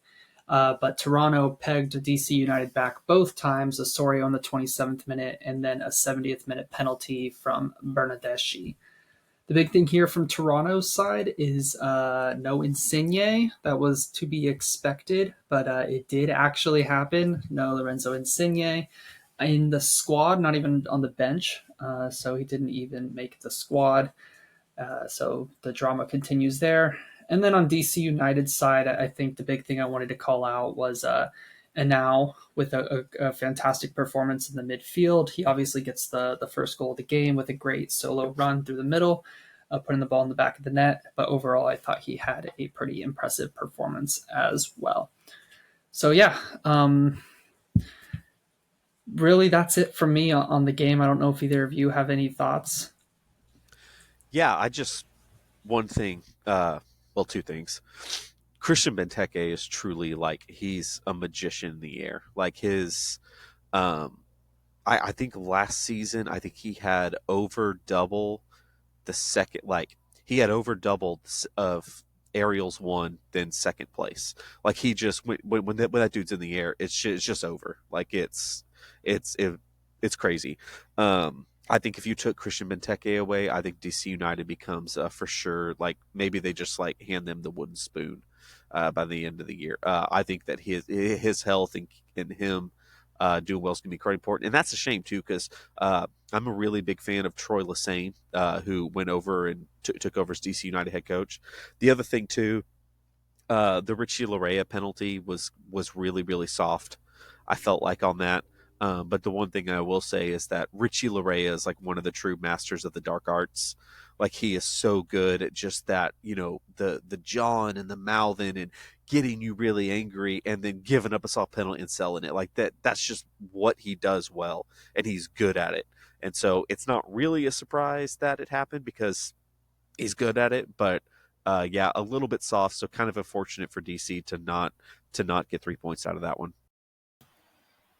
But Toronto pegged DC United back both times, Osorio on the 27th minute, and then a 70th minute penalty from Bernardeschi. The big thing here from Toronto's side is no Insigne. That was to be expected, but it did actually happen. No Lorenzo Insigne in the squad, not even on the bench. So he didn't even make the squad. So the drama continues there. And then on DC United's side, I think the big thing I wanted to call out was and now with a fantastic performance in the midfield. He obviously gets the first goal of the game with a great solo run through the middle, putting the ball in the back of the net. But overall, I thought he had a pretty impressive performance as well. So yeah, really that's it from me on the game. I don't know if either of you have any thoughts. Yeah, one thing, well, two things. Christian Benteke is truly like he's a magician in the air. Like um, I think last season, I think he had over double the second, like he had over double of Ariel's one than second place. Like he just when that dude's in the air, it's just over. Like it's it, it's crazy. I think if you took Christian Benteke away, I think DC United becomes for sure like maybe they just like hand them the wooden spoon by the end of the year. I think that his health and him doing well is going to be quite important, and that's a shame too because I'm a really big fan of Troy Lesane, who went over and took over as DC United head coach. The other thing too, the Richie Larea penalty was really really soft. I felt like on that. But the one thing I will say is that Richie Larea is like one of the true masters of the dark arts. Like he is so good at just that, the jawing and the mouthing and getting you really angry and then giving up a soft penalty and selling it. Like that's just what he does well, and he's good at it. And so it's not really a surprise that it happened because he's good at it, but yeah, a little bit soft, so kind of unfortunate for DC to not get 3 points out of that one.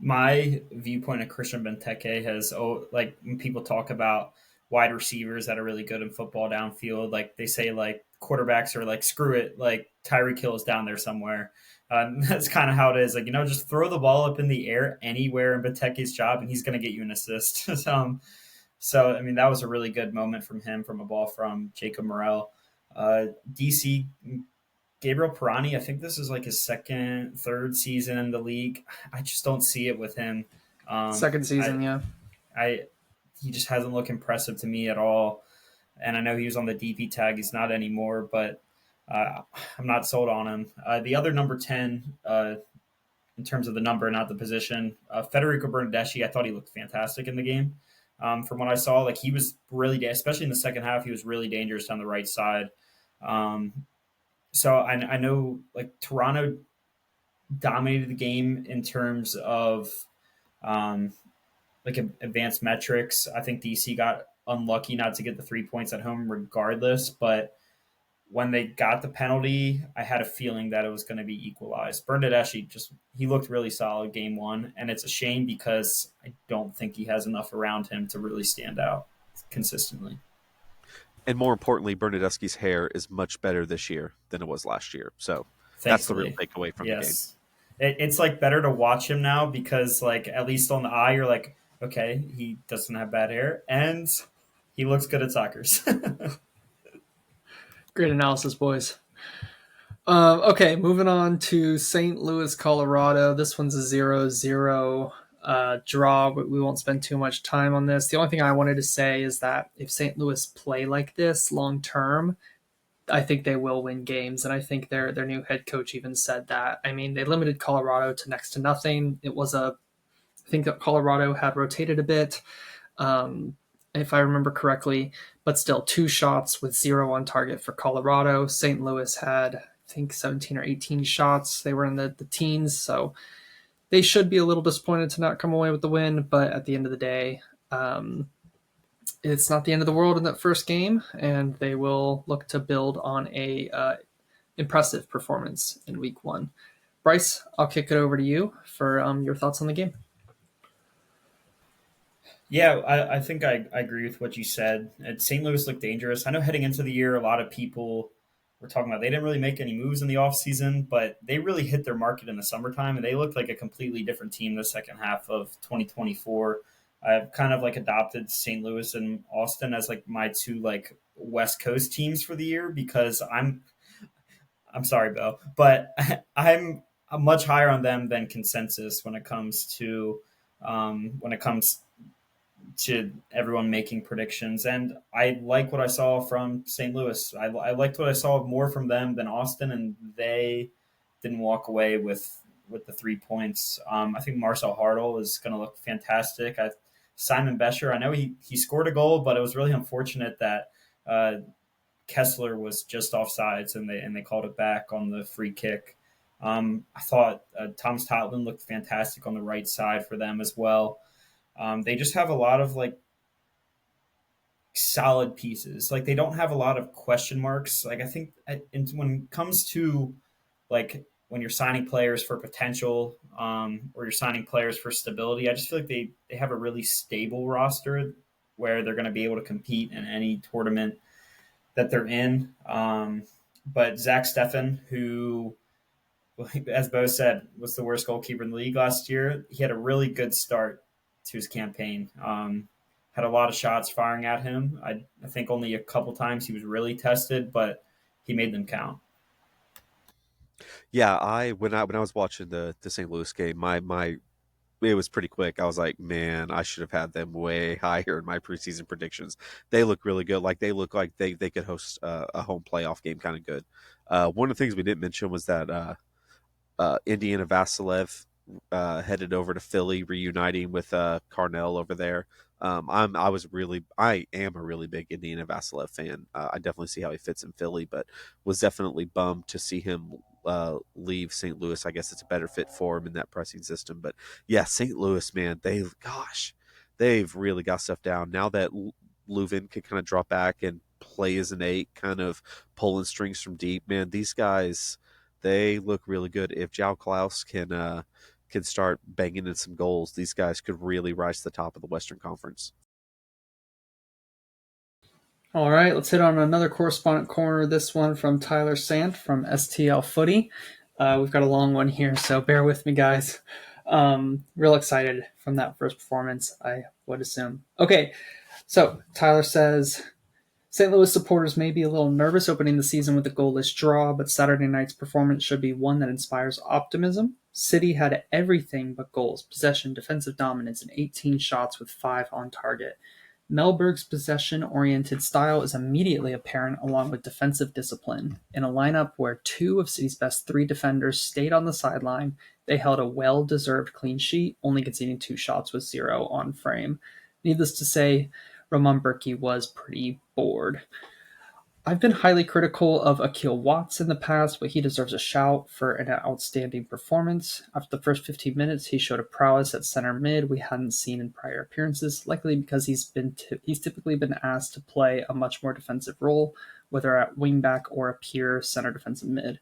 My viewpoint of Christian Benteke has, like when people talk about wide receivers that are really good in football downfield, like they say like quarterbacks are like screw it, like Tyreek Hill is down there somewhere. That's kind of how it is. Like just throw the ball up in the air anywhere in Benteke's job, and he's going to get you an assist. So I mean that was a really good moment from him from a ball from Jacob Morel. DC Gabriel Pirani, I think this is like his third season in the league. I just don't see it with him. Second season, yeah. I he just hasn't looked impressive to me at all. And I know he was on the DP tag; he's not anymore, but uh, I'm not sold on him. The other number 10, in terms of the number, not the position, Federico Bernardeschi, I thought he looked fantastic in the game. From what I saw, like he was really, especially in the second half, he was really dangerous on the right side. Um, so I know like Toronto dominated the game in terms of um, like advanced metrics. I think DC got unlucky not to get the 3 points at home, regardless. But when they got the penalty, I had a feeling that it was going to be equalized. Bernadeschi just he looked really solid game one, and it's a shame because I don't think he has enough around him to really stand out consistently. And more importantly, Bernadeschi's hair is much better this year than it was last year. So that's the real Thankfully, takeaway from the game. yes, it's like better to watch him now because like at least on the eye, you're like, okay, he doesn't have bad hair and he looks good at soccer. Great analysis, boys. Okay, moving on to St. Louis, Colorado. This one's a 0-0 draw, but we won't spend too much time on this. The only thing I wanted to say is that if St. Louis play like this long term, I think they will win games, and I think their new head coach even said that. I mean, they limited Colorado to next to nothing. I think that Colorado had rotated a bit, if I remember correctly, but still 2 shots with 0 on target for Colorado. St. Louis had, I think, 17 or 18 shots. They were in the teens, so they should be a little disappointed to not come away with the win. But at the end of the day, it's not the end of the world in that first game, and they will look to build on a impressive performance in week one. Bryce, I'll kick it over to you for your thoughts on the game. Yeah, I think I agree with what you said. St. Louis looked dangerous. I know heading into the year, a lot of people were talking about they didn't really make any moves in the offseason, but they really hit their market in the summertime, and they looked like a completely different team the second half of 2024. I've kind of like adopted St. Louis and Austin as like my two like West Coast teams for the year because I'm sorry, Beau, but I'm much higher on them than consensus when it comes to everyone making predictions. And I like what I saw from St. Louis. I liked what I saw more from them than Austin, and they didn't walk away with the 3 points. I think Marcel Hartle is going to look fantastic. Simon Bescher, I know he scored a goal, but it was really unfortunate that Kessler was just offsides and they called it back on the free kick. I thought Thomas Totland looked fantastic on the right side for them as well. They just have a lot of like solid pieces. Like they don't have a lot of question marks. Like I think when it comes to like when you're signing players for potential or you're signing players for stability, I just feel like they have a really stable roster where they're going to be able to compete in any tournament that they're in. But Zach Steffen, who, as Beau said, was the worst goalkeeper in the league last year, he had a really good start to his campaign. Had a lot of shots firing at him. I think only a couple times he was really tested, but he made them count. Yeah, when I was watching the St. Louis game, my it was pretty quick. I was like, man, I should have had them way higher in my preseason predictions. They look really good. Like they look like they could host a home playoff game kind of good. One of the things we didn't mention was that Indiana Vasilev headed over to Philly, reuniting with Carnell over there. I am a really big Indiana Vasilev fan. I definitely see how he fits in Philly, but was definitely bummed to see him leave St. Louis. I guess it's a better fit for him in that pressing system. But yeah, St. Louis, man, they've really got stuff down now that Leuven can kind of drop back and play as an 8, kind of pulling strings from deep. Man, these guys, they look really good. If João Klaus can start banging in some goals, these guys could really rise to the top of the Western Conference. All right, let's hit on another correspondent corner. This one from Tyler Sant from STL Footy. We've got a long one here, so bear with me, guys. Real excited from that first performance, I would assume. Okay, so Tyler says, St. Louis supporters may be a little nervous opening the season with a goalless draw, but Saturday night's performance should be one that inspires optimism. City had everything but goals, possession, defensive dominance, and 18 shots with 5 on target. Melberg's possession-oriented style is immediately apparent along with defensive discipline. In a lineup where 2 of City's best 3 defenders stayed on the sideline, they held a well-deserved clean sheet, only conceding 2 shots with 0 on frame. Needless to say, Roman Bürki was pretty bored. I've been highly critical of Akil Watts in the past, but he deserves a shout for an outstanding performance. After the first 15 minutes, he showed a prowess at center mid we hadn't seen in prior appearances, likely because he's typically been asked to play a much more defensive role, whether at wingback or a pure center defensive mid.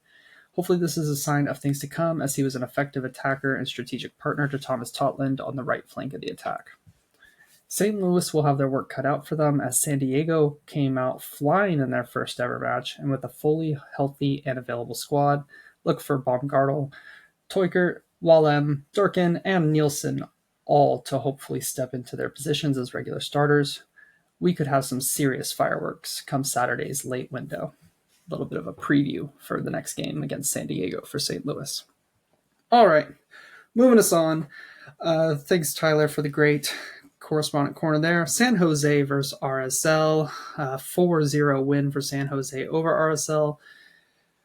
Hopefully this is a sign of things to come, as he was an effective attacker and strategic partner to Thomas Totland on the right flank of the attack. St. Louis will have their work cut out for them, as San Diego came out flying in their first ever match, and with a fully healthy and available squad, look for Baumgartel, Teukert, Wallem, Durkin, and Nielsen all to hopefully step into their positions as regular starters. We could have some serious fireworks come Saturday's late window. A little bit of a preview for the next game against San Diego for St. Louis. All right, moving us on. Thanks, Tyler, for the great correspondent corner there. San Jose versus RSL. 4-0 win for San Jose over RSL.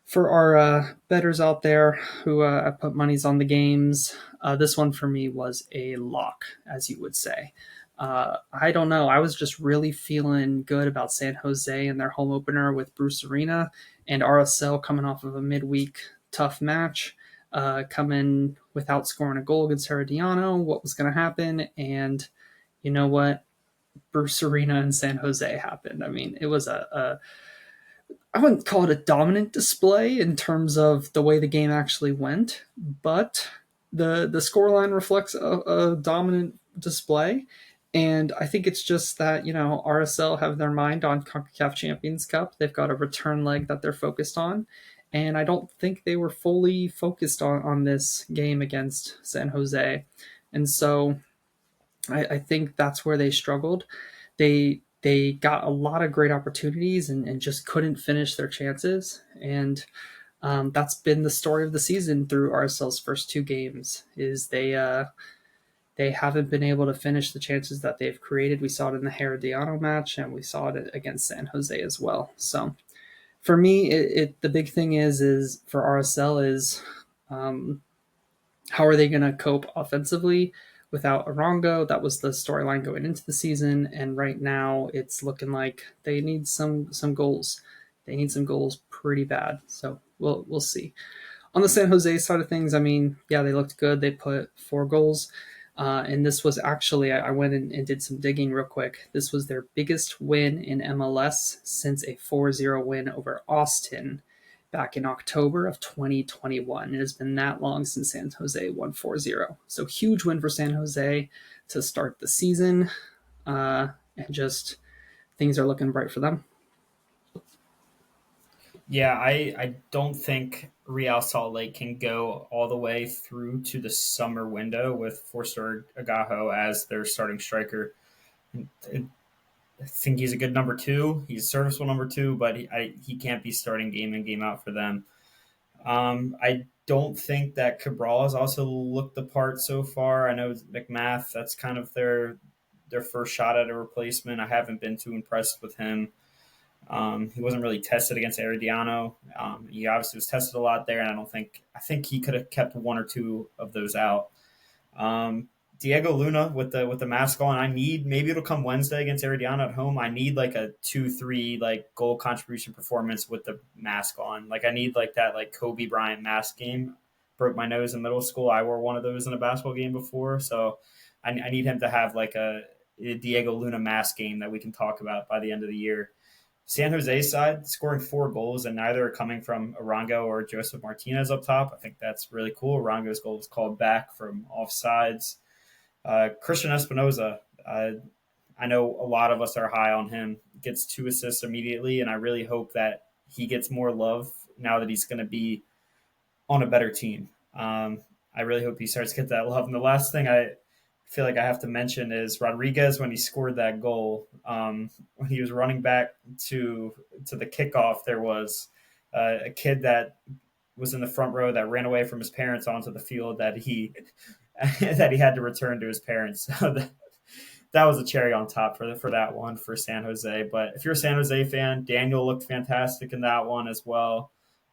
For our bettors out there who put monies on the games, this one for me was a lock, as you would say. I don't know. I was just really feeling good about San Jose and their home opener with Bruce Arena, and RSL coming off of a midweek tough match, coming without scoring a goal against Herediano. What was going to happen? And you know what? Bruce Arena and San Jose happened. I mean, it was I wouldn't call it a dominant display in terms of the way the game actually went, but the scoreline reflects a dominant display. And I think it's just that, RSL have their mind on CONCACAF Champions Cup. They've got a return leg that they're focused on. And I don't think they were fully focused on this game against San Jose. And so I think that's where they struggled. They got a lot of great opportunities and just couldn't finish their chances. And that's been the story of the season through RSL's first 2 games, is they haven't been able to finish the chances that they've created. We saw it in the Herediano match, and we saw it against San Jose as well. So for me, the big thing is for RSL is how are they going to cope offensively without Arango? That was the storyline going into the season, and right now it's looking like they need some goals. They need some goals pretty bad. So we'll see. On the San Jose side of things, I mean, yeah, they looked good. They put 4 goals. And this was actually, I went and did some digging real quick. This was their biggest win in MLS since a 4-0 win over Austin back in October of 2021. It has been that long since San Jose won 4-0. So huge win for San Jose to start the season. And just things are looking bright for them. Yeah, I don't think Real Salt Lake can go all the way through to the summer window with Forster Agajo as their starting striker. I think he's a good number 2. He's a serviceable number 2, but he can't be starting game in, game out for them. I don't think that Cabral has also looked the part so far. I know McMath, that's kind of their first shot at a replacement. I haven't been too impressed with him. He wasn't really tested against Herediano. He obviously was tested a lot there, and I think he could have kept 1 or 2 of those out. Diego Luna with the mask on. Maybe it'll come Wednesday against Herediano at home. I need like a 2-3 like goal contribution performance with the mask on. Like I need like that like Kobe Bryant mask game. Broke my nose in middle school. I wore one of those in a basketball game before, so I need him to have like a Diego Luna mask game that we can talk about by the end of the year. San Jose side, scoring 4 goals, and neither are coming from Arango or Joseph Martinez up top. I think that's really cool. Arango's goal was called back from offsides. Christian Espinoza, I know a lot of us are high on him, gets 2 assists immediately, and I really hope that he gets more love now that he's going to be on a better team. I really hope he starts to get that love. And the last thing I feel like I have to mention is Rodriguez when he scored that goal. When he was running back to the kickoff, there was a kid that was in the front row that ran away from his parents onto the field that he that he had to return to his parents. So that was a cherry on top for that one for San Jose. But if you're a San Jose fan, Daniel looked fantastic in that one as well.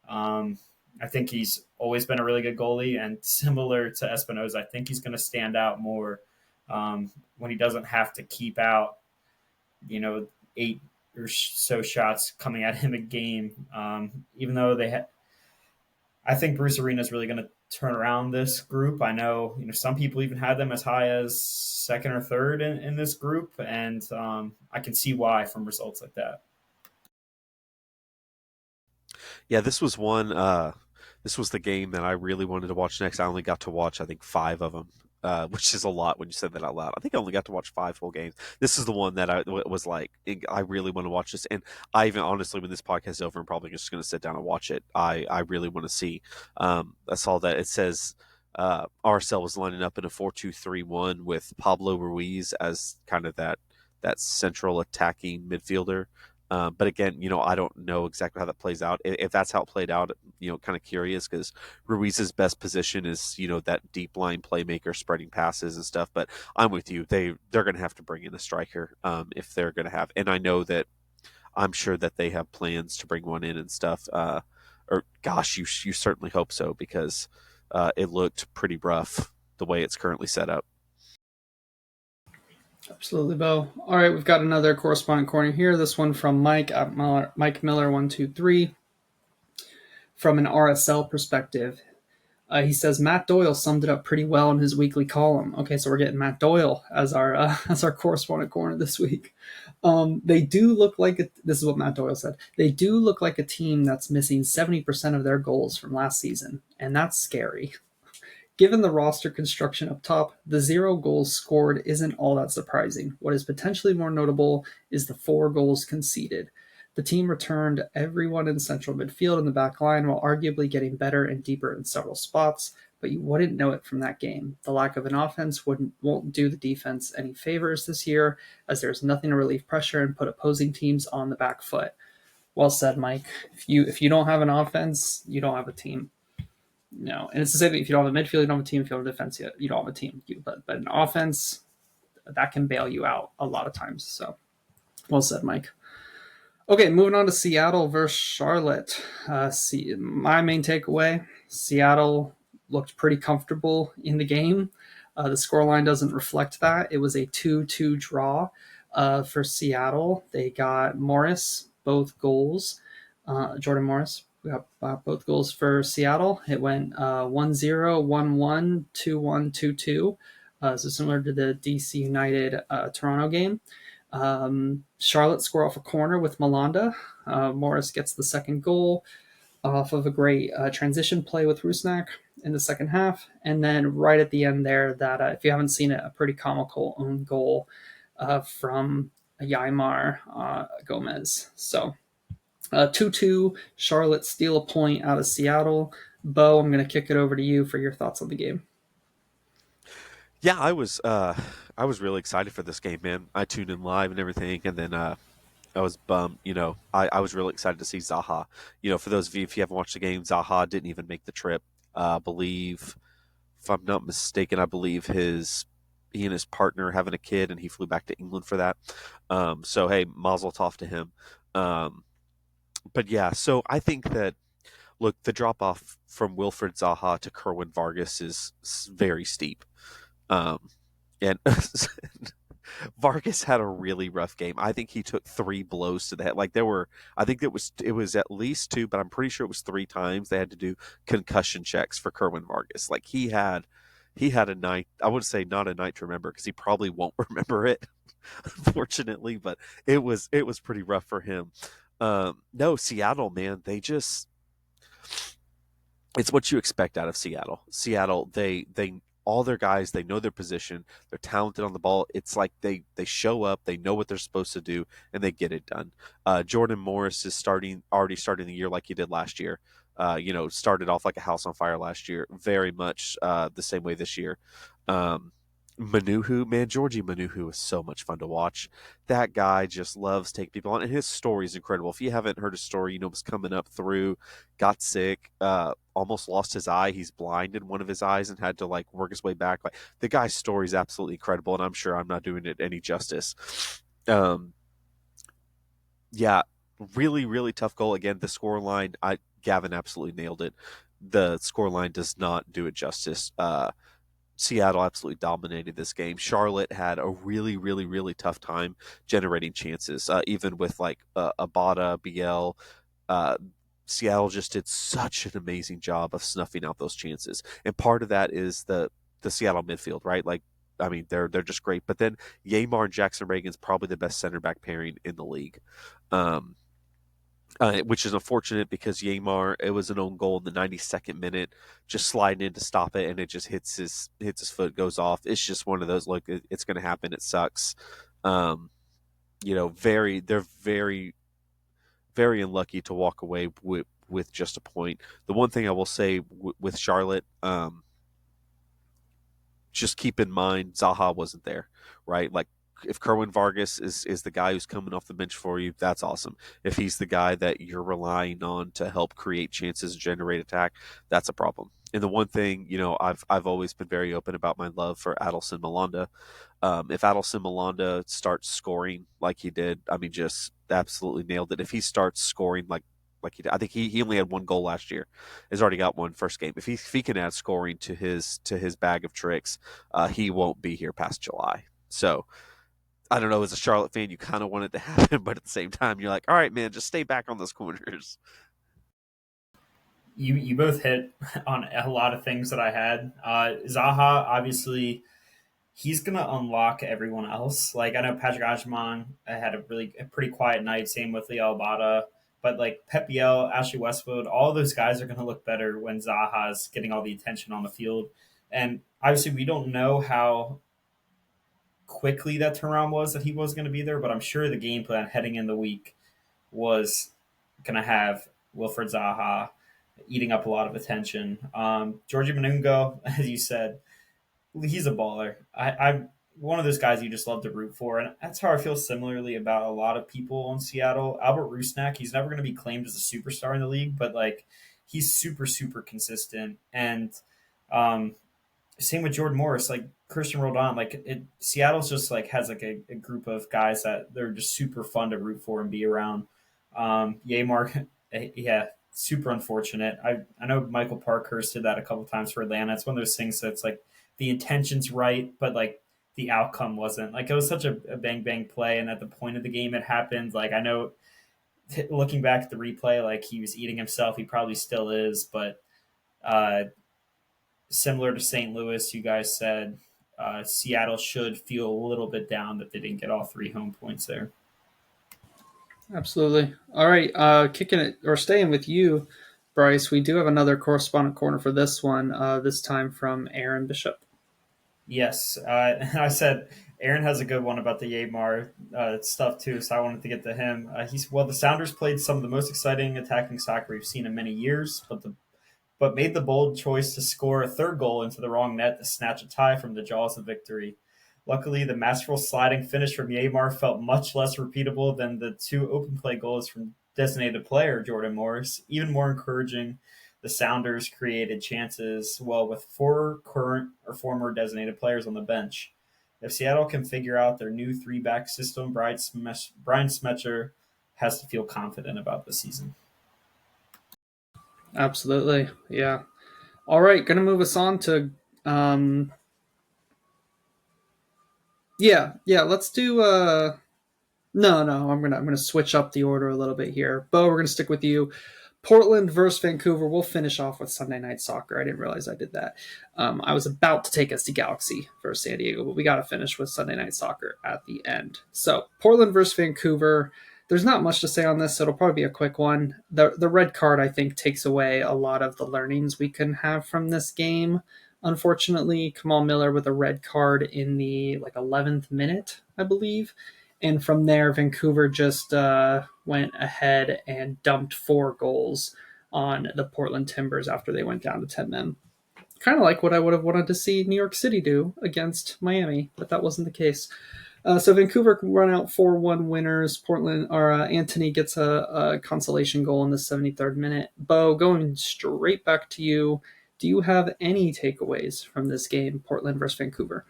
Um, I think he's always been a really good goalie, and similar to Espinoza, I think he's going to stand out more when he doesn't have to keep out, 8 or so shots coming at him a game. Even though I think Bruce Arena is really going to turn around this group. I know, some people even had them as high as second or third in this group, and I can see why from results like that. Yeah, this was the game that I really wanted to watch next. I only got to watch, I think, 5 of them, which is a lot when you said that out loud. I think I only got to watch 5 full games. This is the one that was like, I really want to watch this. And I even, honestly, when this podcast is over, I'm probably just going to sit down and watch it. I really want to see. I saw that it says RSL was lining up in a 4-2-3-1 with Pablo Ruiz as kind of that central attacking midfielder. But again, I don't know exactly how that plays out. If that's how it played out, kind of curious because Ruiz's best position is, that deep line playmaker spreading passes and stuff. But I'm with you. They're going to have to bring in a striker if they're going to have. And I know that I'm sure that they have plans to bring one in and stuff. Or gosh, you certainly hope so because it looked pretty rough the way it's currently set up. Absolutely, Beau. All right, we've got another correspondent corner here. This one from Mike at Mike Miller 123. From an RSL perspective, he says Matt Doyle summed it up pretty well in his weekly column. Okay, so we're getting Matt Doyle as our as our correspondent corner this week. They do look like this is what Matt Doyle said. They do look like a team that's missing 70% of their goals from last season, and that's scary. Given the roster construction up top, the 0 goals scored isn't all that surprising. What is potentially more notable is the 4 goals conceded. The team returned everyone in central midfield and the back line while arguably getting better and deeper in several spots, but you wouldn't know it from that game. The lack of an offense won't do the defense any favors this year, as there's nothing to relieve pressure and put opposing teams on the back foot. Well said, Mike. If you don't have an offense, you don't have a team. No, and it's the same thing. If you don't have a midfield, you don't have a team. If you don't have a defense, you don't have a team. But an offense, that can bail you out a lot of times. So, well said, Mike. Okay, moving on to Seattle versus Charlotte. My main takeaway: Seattle looked pretty comfortable in the game. The scoreline doesn't reflect that. It was a 2-2 draw for Seattle. They got Morris both goals. Jordan Morris. We got both goals for Seattle. It went 1-0, 1-1, 2-1, 2-2. So similar to the DC United Toronto game. Charlotte score off a corner with Malanda. Morris gets the second goal off of a great transition play with Rusnak in the second half. And then right at the end there, that if you haven't seen it, a pretty comical own goal from Yaimar Gomez. So 2-2, Charlotte steal a point out of Seattle. Beau, I'm going to kick it over to you for your thoughts on the game. Yeah, I was really excited for this game, man. I tuned in live and everything, and then I was bummed. I was really excited to see Zaha. For those of you, if you haven't watched the game, Zaha didn't even make the trip. I believe, if I'm not mistaken, I believe he and his partner are having a kid, and he flew back to England for that. So hey, mazel tov to him. But yeah, so I think that look, the drop off from Wilfred Zaha to Kerwin Vargas is very steep. Um, and Vargas had a really rough game. I think he took 3 blows to the head. Like I think it was at least 2, but I'm pretty sure it was 3 times they had to do concussion checks for Kerwin Vargas. Like he had a night. I would say not a night to remember because he probably won't remember it, unfortunately. But it was pretty rough for him. No, Seattle, man, it's what you expect out of Seattle. Seattle, they all their guys, they know their position, they're talented on the ball. It's like they show up, they know what they're supposed to do, and they get it done. Jordan Morris is already starting the year like he did last year. Started off like a house on fire last year, very much the same way this year. Manuhu, man, Georgie Manuhu is so much fun to watch. That guy just loves taking people on, and his story is incredible. If you haven't heard his story, was coming up through, got sick, almost lost his eye. He's blind in one of his eyes and had to like work his way back. Like the guy's story is absolutely incredible, and I'm sure I'm not doing it any justice. Um, yeah, really, really tough goal. Again, the score line, Gavin absolutely nailed it. The score line does not do it justice. Seattle absolutely dominated this game. Charlotte had a really, really, really tough time generating chances, even with like Abada, BL. Uh, Seattle just did such an amazing job of snuffing out those chances, and part of that is the Seattle midfield, right? Like, I mean, they're just great. But then Yamar and Jackson Reagan's probably the best center back pairing in the league. Um, which is unfortunate because Yamar, it was an own goal in the 92nd minute, just sliding in to stop it, and it just hits his foot, goes off. It's just one of those, like, it's going to happen. It sucks. Um, they're very, very unlucky to walk away with just a point. The one thing I will say with Charlotte, just keep in mind Zaha wasn't there, right? Like, if Kerwin Vargas is the guy who's coming off the bench for you, that's awesome. If he's the guy that you're relying on to help create chances and generate attack, that's a problem. And the one thing, I've always been very open about my love for Adelson Malanda. If Adelson Malanda starts scoring like he did, I mean, just absolutely nailed it. If he starts scoring like he did, I think he only had one goal last year. He's already got one first game. If he can add scoring to his bag of tricks, he won't be here past July. So I don't know, as a Charlotte fan, you kind of want it to happen, but at the same time, you're like, all right, man, just stay back on those corners. You both hit on a lot of things that I had. Zaha, obviously, he's gonna unlock everyone else. Like I know Patrick Ajman had a pretty quiet night. Same with Leo Albada. But like Pep Biel, Ashley Westwood, all those guys are gonna look better when Zaha's getting all the attention on the field. And obviously, we don't know how quickly that turnaround was that he was going to be there, but I'm sure the game plan heading in the week was going to have Wilfred Zaha eating up a lot of attention. Georgie Manungo, as you said, he's a baller. I'm one of those guys you just love to root for, and that's how I feel similarly about a lot of people in Seattle. Albert Rusnak, he's never going to be claimed as a superstar in the league, but like he's super, super consistent. And um, same with Jordan Morris, like Christian Roldan, Seattle's just like has like a group of guys that they're just super fun to root for and be around. Yamar, yeah, super unfortunate. I know Michael Parkhurst did that a couple times for Atlanta. It's one of those things that's like the intention's right, but like the outcome wasn't. Like it was such a bang bang play, and at the point of the game it happened. Like I know, looking back at the replay, like he was eating himself. He probably still is, but uh, similar to St. Louis, you guys said Seattle should feel a little bit down that they didn't get all 3 home points there. Absolutely. All right, kicking it or staying with you, Bryce. We do have another correspondent corner for this one. This time from Aaron Bishop. Yes, I said Aaron has a good one about the Yamar stuff too, so I wanted to get to him. The Sounders played some of the most exciting attacking soccer we've seen in many years, but made the bold choice to score a third goal into the wrong net to snatch a tie from the jaws of victory. Luckily, the masterful sliding finish from Yamar felt much less repeatable than the 2 open play goals from designated player Jordan Morris. Even more encouraging, the Sounders created chances well with 4 current or former designated players on the bench. If Seattle can figure out their new 3-back system, Brian Smetcher has to feel confident about the season. Absolutely. Yeah. All right, going to move us on to um yeah, let's do no, I'm gonna switch up the order a little bit here. Beau, we're gonna stick with you. Portland versus Vancouver. We'll finish off with Sunday Night Soccer. I didn't realize I did that. I was about to take us to Galaxy versus San Diego, but we got to finish with Sunday Night Soccer at the end. So Portland versus Vancouver. There's not much to say on this, so it'll probably be a quick one. The red card, I think, takes away a lot of the learnings we can have from this game. Unfortunately, Kamal Miller with a red card in the 11th minute, I believe. And from there, Vancouver just went ahead and dumped 4 goals on the Portland Timbers after they went down to 10 men. kind of like what I would have wanted to see New York City do against Miami, but that wasn't the case. So Vancouver run out 4-1 winners. Portland or Anthony gets a consolation goal in the 73rd minute. Beau, going straight back to you. Do you have any takeaways from this game, Portland versus Vancouver?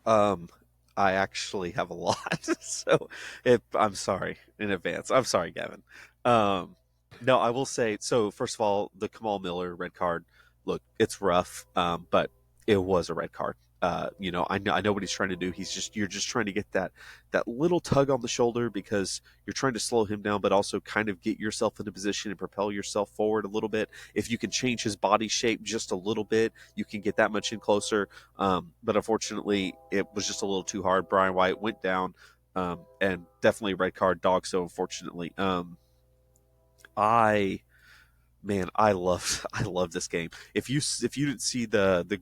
Um, I actually have a lot, so I'm sorry in advance. I'm sorry, Gavin. Um, no, I will say so. First of all, the Kamal Miller red card. Look, it's rough, but it was a red card. I know what he's trying to do. You're just trying to get that little tug on the shoulder because you're trying to slow him down, but also kind of get yourself in a position and propel yourself forward a little bit. If you can change his body shape just a little bit, you can get that much in closer. But unfortunately, it was just a little too hard. Brian White went down, and definitely a red card dog. So unfortunately, I I love I love this game. If you didn't see the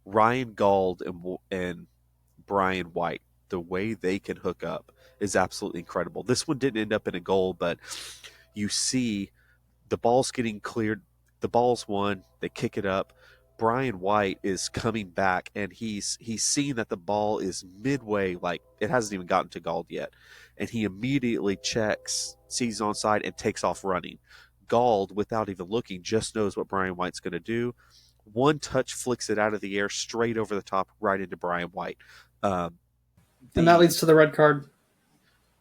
Ryan Gauld and Brian White, the way they can hook up is absolutely incredible. This one didn't end up in a goal, but you see the ball's getting cleared. The ball's won. They kick it up. Brian White is coming back, and he's seeing that the ball is midway, like it hasn't even gotten to Gauld yet, and he immediately checks, sees onside, and takes off running. Gauld, without even looking, just knows what Brian White's going to do. One touch flicks it out of the air, straight over the top, right into Brian White. Um, And that the leads to the red card.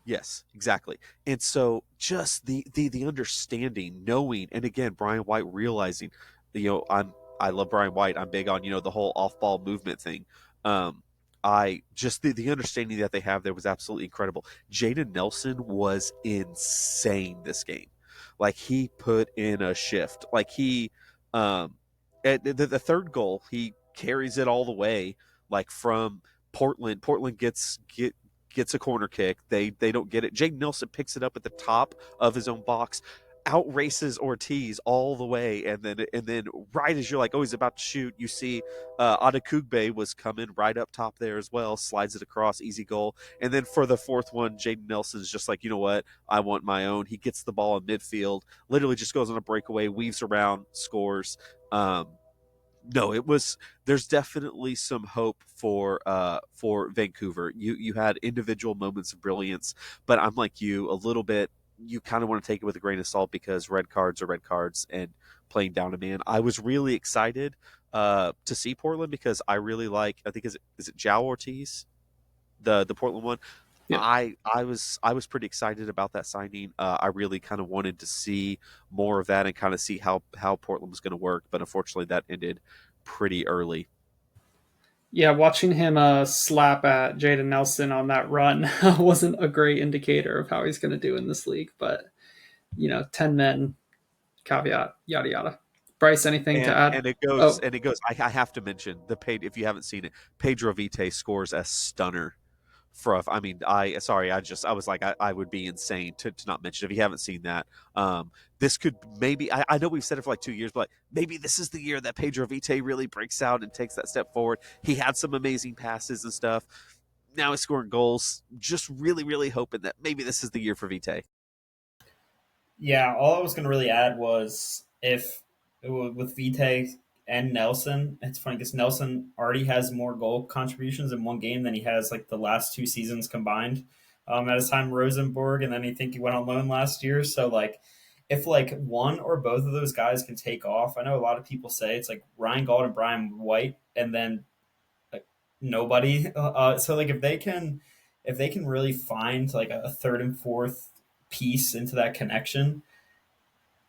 Yes, exactly. And so just the understanding, knowing, and again, Brian White realizing, I love Brian White. I'm big on, the whole off ball movement thing. Um I just the understanding that they have there was absolutely incredible. Jaden Nelson was insane this game. Like he put in a shift. Like he at the third goal, he carries it all the way, like from Portland. Portland gets a corner kick. They don't get it. Jake Nelson picks it up at the top of his own box, out races Ortiz all the way, and then right as you're like, oh, he's about to shoot, you see Adekugbe was coming right up top there as well, slides it across, easy goal. And then for the fourth one, Jaden Nelson's just like, you know what, I want my own. He gets the ball in midfield, literally just goes on a breakaway, weaves around, scores. Um, no, it was. There's definitely some hope for Vancouver. You had individual moments of brilliance, but I'm like you a little bit. You kind of want to take it with a grain of salt because red cards are red cards, and playing down a man. I was really excited to see Portland because I really like. I think is it Jao Ortiz, the Portland one. Yeah. I was pretty excited about that signing. I really kind of wanted to see more of that and kind of see how Portland was going to work, but unfortunately that ended pretty early. Yeah, watching him slap at Jaden Nelson on that run wasn't a great indicator of how he's going to do in this league. But 10 men, caveat, yada yada. Bryce, anything to And add? and it goes Oh, and it goes. I have to mention the paid if you haven't seen it. Pedro Vite scores a stunner. I mean, I was like, I would be insane to not mention if you haven't seen that. This could maybe, I know we've said it for like 2 years, but maybe this is the year that Pedro Vite really breaks out and takes that step forward. He had some amazing passes and stuff. Now he's scoring goals. Just really, really hoping that maybe this is the year for Vite. Yeah, all I was going to really add was if with Vite and Nelson, it's funny because Nelson already has more goal contributions in one game than he has like the last two seasons combined. At his time Rosenborg, and then I think he went on loan last year. So like, if like one or both of those guys can take off, I know a lot of people say it's like Ryan Gauld and Brian White, and then like nobody. So like if they can really find like a third and fourth piece into that connection,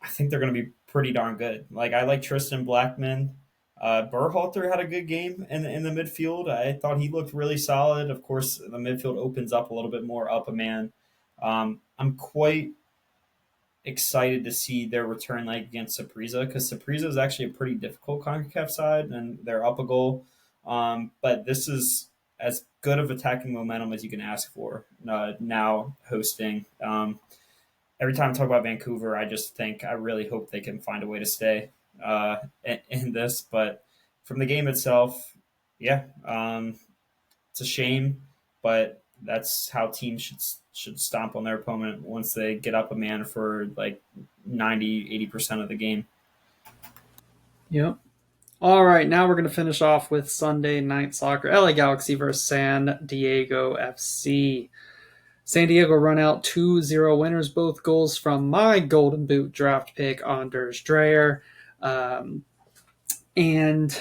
I think they're going to be pretty darn good. Like I like Tristan Blackman. Berhalter had a good game in the midfield. I thought he looked really solid. Of course, the midfield opens up a little bit more up a man. I'm quite excited to see their return leg against Saprissa because Saprissa is actually a pretty difficult CONCACAF side and they're up a goal. But this is as good of attacking momentum as you can ask for now hosting. Every time I talk about Vancouver, I just think I really hope they can find a way to stay in this. But from the game itself, yeah, it's a shame, but that's how teams should stomp on their opponent once they get up a man for like 90, 80% of the game. Yep. All right, now we're going to finish off with Sunday night soccer. LA Galaxy versus San Diego FC. San Diego run out 2-0 winners, both goals from my Golden Boot draft pick, Anders Dreyer. Um, and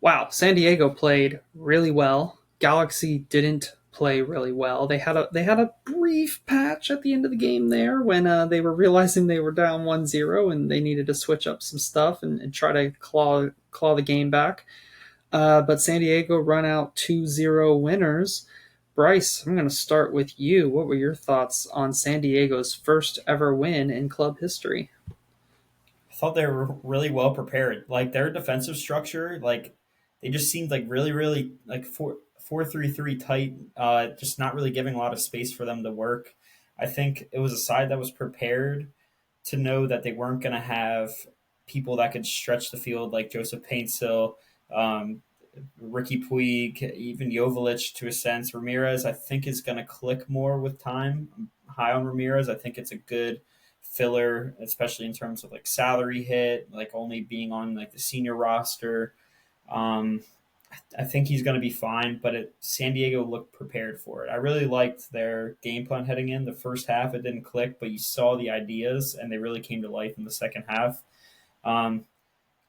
wow, San Diego played really well. Galaxy didn't play really well. They had a brief patch at the end of the game there when they were realizing they were down 1-0 and they needed to switch up some stuff and try to claw the game back. But San Diego run out 2-0 winners. Bryce, I'm going to start with you. What were your thoughts on San Diego's first ever win in club history? I thought they were really well prepared. Like their defensive structure, like they just seemed like really like 4-3-3 tight. Just not really giving a lot of space for them to work. I think it was a side that was prepared to know that they weren't going to have people that could stretch the field like Joseph Paintsil, um, Ricky Puig, even Joveljic to a sense. Ramirez, I think, is going to click more with time. I'm high on Ramirez. I think it's a good filler, especially in terms of like salary hit, like only being on like the senior roster. Um, I think he's going to be fine, but San Diego looked prepared for it. I really liked their game plan heading in. The first half, it didn't click, but you saw the ideas and they really came to life in the second half. Um,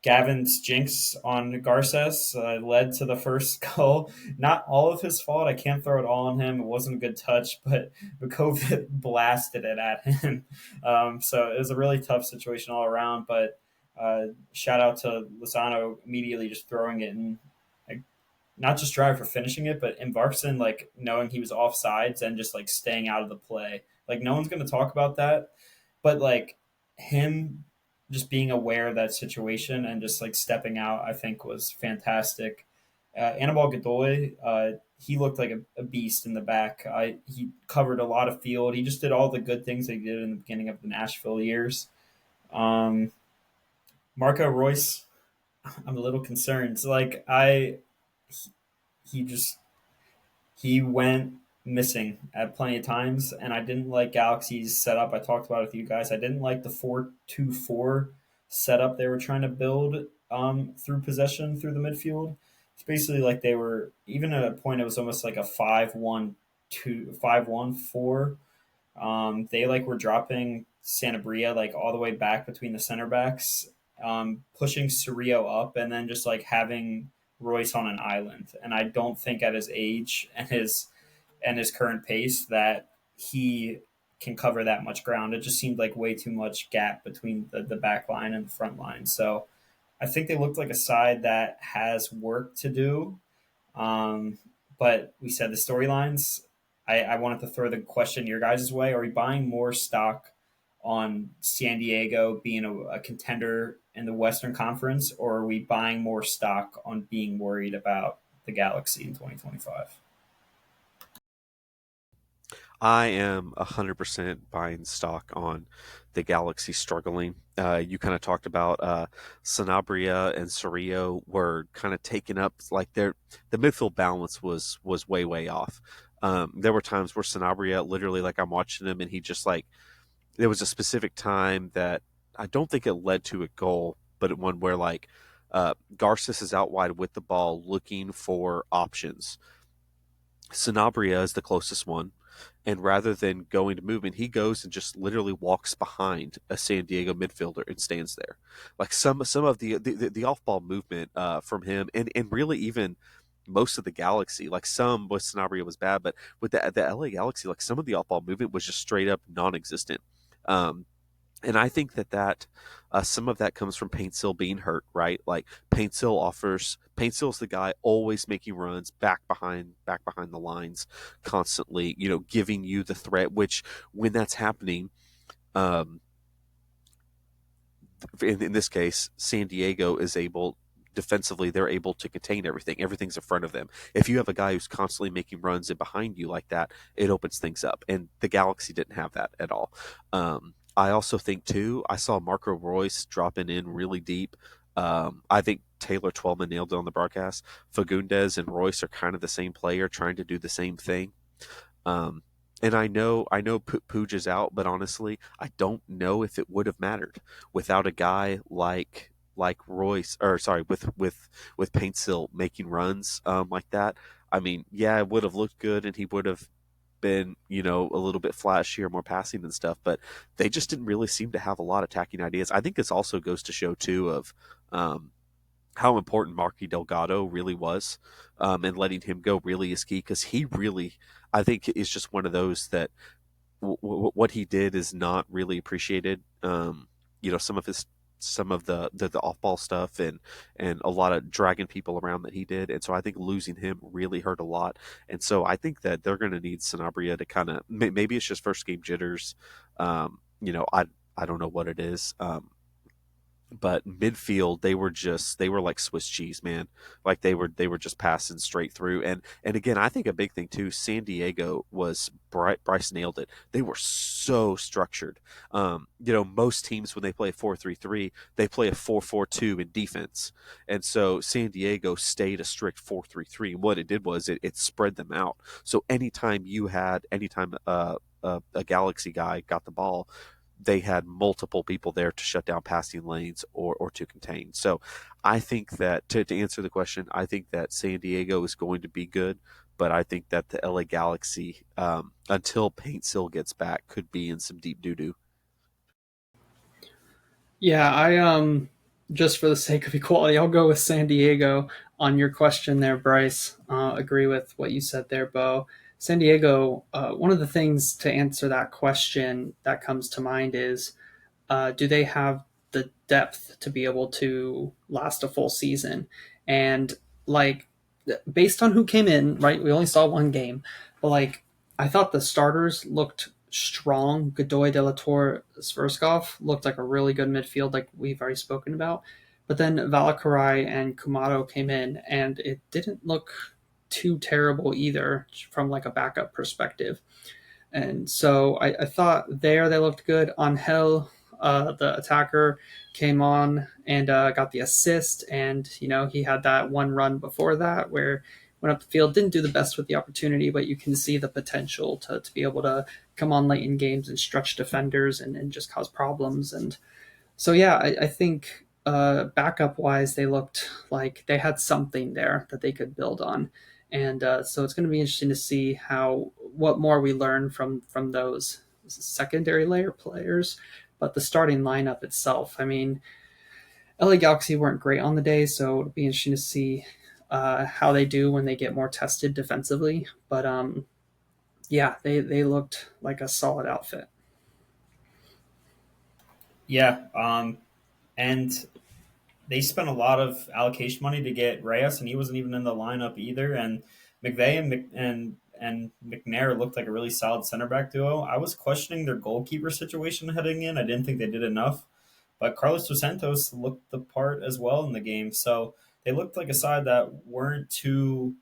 Gavin's jinx on Garces led to the first goal. Not all of his fault. I can't throw it all on him. It wasn't a good touch, but Vukovic blasted it at him. So it was a really tough situation all around. But shout out to Lozano immediately just throwing it in. Like, not just Drive for finishing it, but Embarkson like knowing he was off sides and just like staying out of the play. Like no one's going to talk about that, but like him just being aware of that situation and just like stepping out, I think was fantastic. Anibal Godoy, he looked like a beast in the back. He covered a lot of field. He just did all the good things that he did in the beginning of the Nashville years. Um, Marco Royce, I'm a little concerned. So, like he just he went missing at plenty of times, and I didn't like Galaxy's setup. I talked about it with you guys. I didn't like the 4-2-4 setup they were trying to build through possession through the midfield. It's basically like they were even at a point it was almost like a 5-1-2, 5-1-4. They like were dropping Sanabria like all the way back between the center backs, pushing Cerrillo up, and then just like having Royce on an island. And I don't think at his age and his current pace that he can cover that much ground. It just seemed like way too much gap between the back line and the front line. So I think they looked like a side that has work to do. Um, but we said the storylines. I wanted to throw the question your guys' way. Are we buying more stock on San Diego being a contender in the Western Conference, or are we buying more stock on being worried about the Galaxy in 2025? I am 100% buying stock on the Galaxy struggling. You kind of talked about Sanabria and Cerrillo were kind of taking up like the midfield balance was way off. There were times where Sanabria literally like I'm watching him and he just like there was a specific time that I don't think it led to a goal, but one where like Garces is out wide with the ball looking for options. Sanabria is the closest one. And rather than going to movement, he goes and just literally walks behind a San Diego midfielder and stands there. Like some of the off ball movement from him, and really even most of the Galaxy, like some with Sanabria was bad, but with the LA Galaxy, like some of the off ball movement was just straight up non-existent. Um, and I think that some of that comes from Paintsil being hurt, right? Like Paintsil's the guy always making runs back behind the lines, constantly, giving you the threat. Which when that's happening, um, in this case, San Diego is able defensively they're able to contain everything. Everything's in front of them. If you have a guy who's constantly making runs in behind you like that, it opens things up. And the Galaxy didn't have that at all. I also think too, I saw Marco Royce dropping in really deep. I think Taylor Twellman nailed it on the broadcast. Fagundes and Royce are kind of the same player trying to do the same thing. Um, and I know Pooj is out, but honestly, I don't know if it would have mattered without a guy like like Royce, or sorry, with Paintsill making runs like that, I mean, yeah, it would have looked good, and he would have been, a little bit flashier, more passing and stuff, but they just didn't really seem to have a lot of attacking ideas. I think this also goes to show too of um, how important Marky Delgado really was, and letting him go really is key because he really, I think, is just one of those that what he did is not really appreciated. Some of the off ball stuff and a lot of dragging people around that he did, and so I think losing him really hurt a lot. And so I think that they're going to need Sanabria to kind of maybe it's just first game jitters. I don't know what it is. But midfield they were like Swiss cheese, man. Like they were just passing straight through. And again, I think a big thing too, San Diego was Bryce nailed it. They were so structured. Most teams when they play 4-3-3, they play a 4-4-2 in defense. And so San Diego stayed a strict 4-3-3. And what it did was it spread them out. So anytime a Galaxy guy got the ball, they had multiple people there to shut down passing lanes or to contain. So I think that to answer the question, I think that San Diego is going to be good, but I think that the LA Galaxy, until Paintsill gets back, could be in some deep doo doo. Yeah, I just for the sake of equality, I'll go with San Diego on your question there, Bryce. Agree with what you said there, Beau. San Diego. One of the things to answer that question that comes to mind is, do they have the depth to be able to last a full season? And like, based on who came in, right? We only saw one game, but like, I thought the starters looked strong. Godoy, De La Torre, Sverskov looked like a really good midfield, like we've already spoken about. But then Valakarai and Kumato came in, and it didn't look too terrible either from like a backup perspective. And so I thought there they looked good. Angel, the attacker, came on and got the assist. And, he had that one run before that where went up the field, didn't do the best with the opportunity, but you can see the potential to be able to come on late in games and stretch defenders and just cause problems. And so, yeah, I think backup wise, they looked like they had something there that they could build on. And so it's going to be interesting to see what more we learn from those secondary layer players. But the starting lineup itself, I mean, LA Galaxy weren't great on the day, so it'll be interesting to see how they do when they get more tested defensively. But yeah, they looked like a solid outfit. Yeah, and they spent a lot of allocation money to get Reyes, and he wasn't even in the lineup either. And McVeigh and McNair looked like a really solid center back duo. I was questioning their goalkeeper situation heading in. I didn't think they did enough, but Carlos Dos Santos looked the part as well in the game. So they looked like a side that weren't too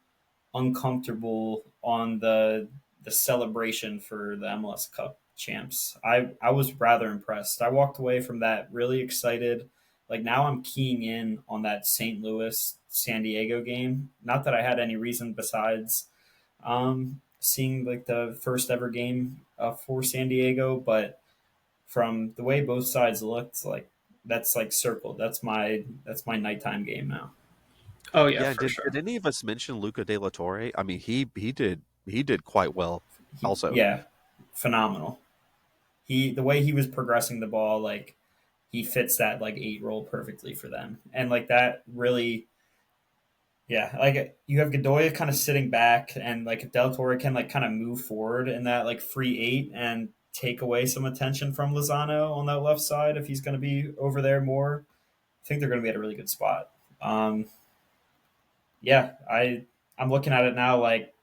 uncomfortable on the celebration for the MLS Cup champs. I was rather impressed. I walked away from that really excited. Like now I'm keying in on that St. Louis San Diego game. Not that I had any reason besides seeing like the first ever game for San Diego, but from the way both sides looked, like that's like circled. That's my nighttime game now. Oh yeah, Yeah, for did sure. any of us mention Luca De La Torre? I mean, he did quite well also. Yeah, phenomenal. The way he was progressing the ball, like he fits that like eight role perfectly for them, and like that really, yeah, like you have Godoy kind of sitting back, and like Del Torre can like kind of move forward in that like free eight and take away some attention from Lozano on that left side if he's going to be over there more. I think they're going to be at a really good spot. Um, yeah, I'm looking at it now like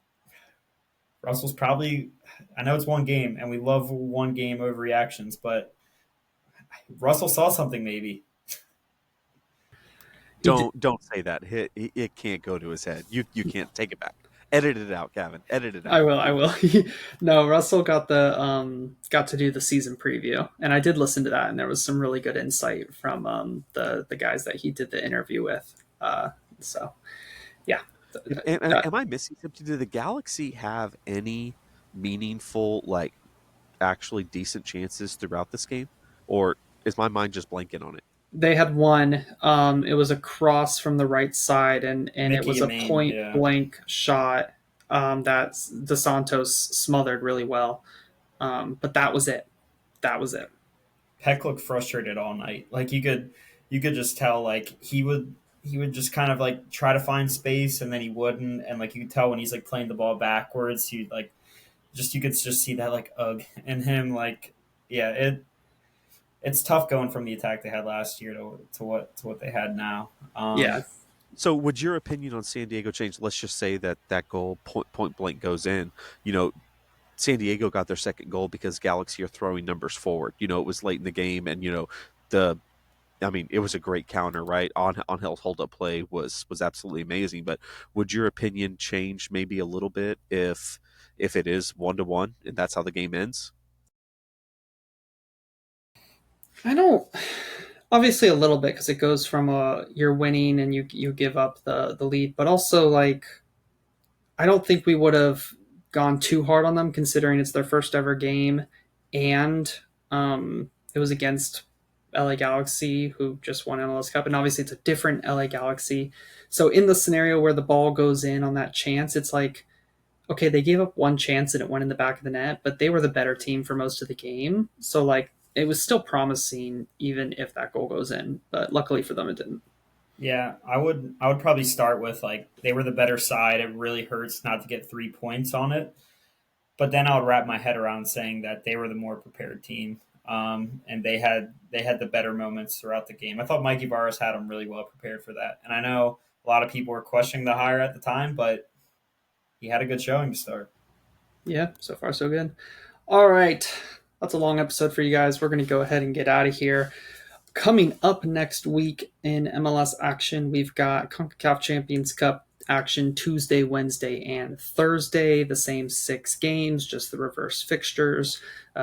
Russell's probably. I know it's one game, and we love one game overreactions, but Russell saw something maybe. He did. Don't say that. It can't go to his head. You can't take it back. Edit it out, Gavin. Edit it I out. will. I will. No, Russell got to do the season preview, and I did listen to that, and there was some really good insight from the guys that he did the interview with. So yeah, Am I missing something? Do the Galaxy have any meaningful, actually decent chances throughout this game, or is my mind just blanking on it? They had one. It was a cross from the right side, and it Mickey was a Main, point yeah. blank shot that DeSantos smothered really well. But that was it. That was it. Peck looked frustrated all night. Like you could just tell like he would just kind of like try to find space and then he wouldn't, and like you could tell when he's like playing the ball backwards, he like just you could just see that like ugh in him. Like yeah, it's tough going from the attack they had last year to what they had now. Yeah. So, would your opinion on San Diego change? Let's just say that that goal point blank goes in. You know, San Diego got their second goal because Galaxy are throwing numbers forward. You know, it was late in the game, and the I mean, it was a great counter, right? On Hill's hold up play was absolutely amazing. But would your opinion change maybe a little bit if it is 1-1 and that's how the game ends? I don't. Obviously, a little bit because it goes from you're winning and you give up the lead, but also like I don't think we would have gone too hard on them considering it's their first ever game, and it was against LA Galaxy who just won MLS Cup, and obviously it's a different LA Galaxy. So in the scenario where the ball goes in on that chance, it's like okay, they gave up one chance and it went in the back of the net, but they were the better team for most of the game. So like it was still promising even if that goal goes in, but luckily for them it didn't. Yeah, I would probably start with like they were the better side. It really hurts not to get 3 points on it, but then I would wrap my head around saying that they were the more prepared team, and they had the better moments throughout the game. I thought Mikey Barros had them really well prepared for that, and I know a lot of people were questioning the hire at the time, but he had a good showing to start. Yeah, so far so good. All right. That's a long episode for you guys. We're going to go ahead and get out of here. Coming up next week in MLS action, we've got CONCACAF Champions Cup action Tuesday, Wednesday, and Thursday. The same 6 games, just the reverse fixtures.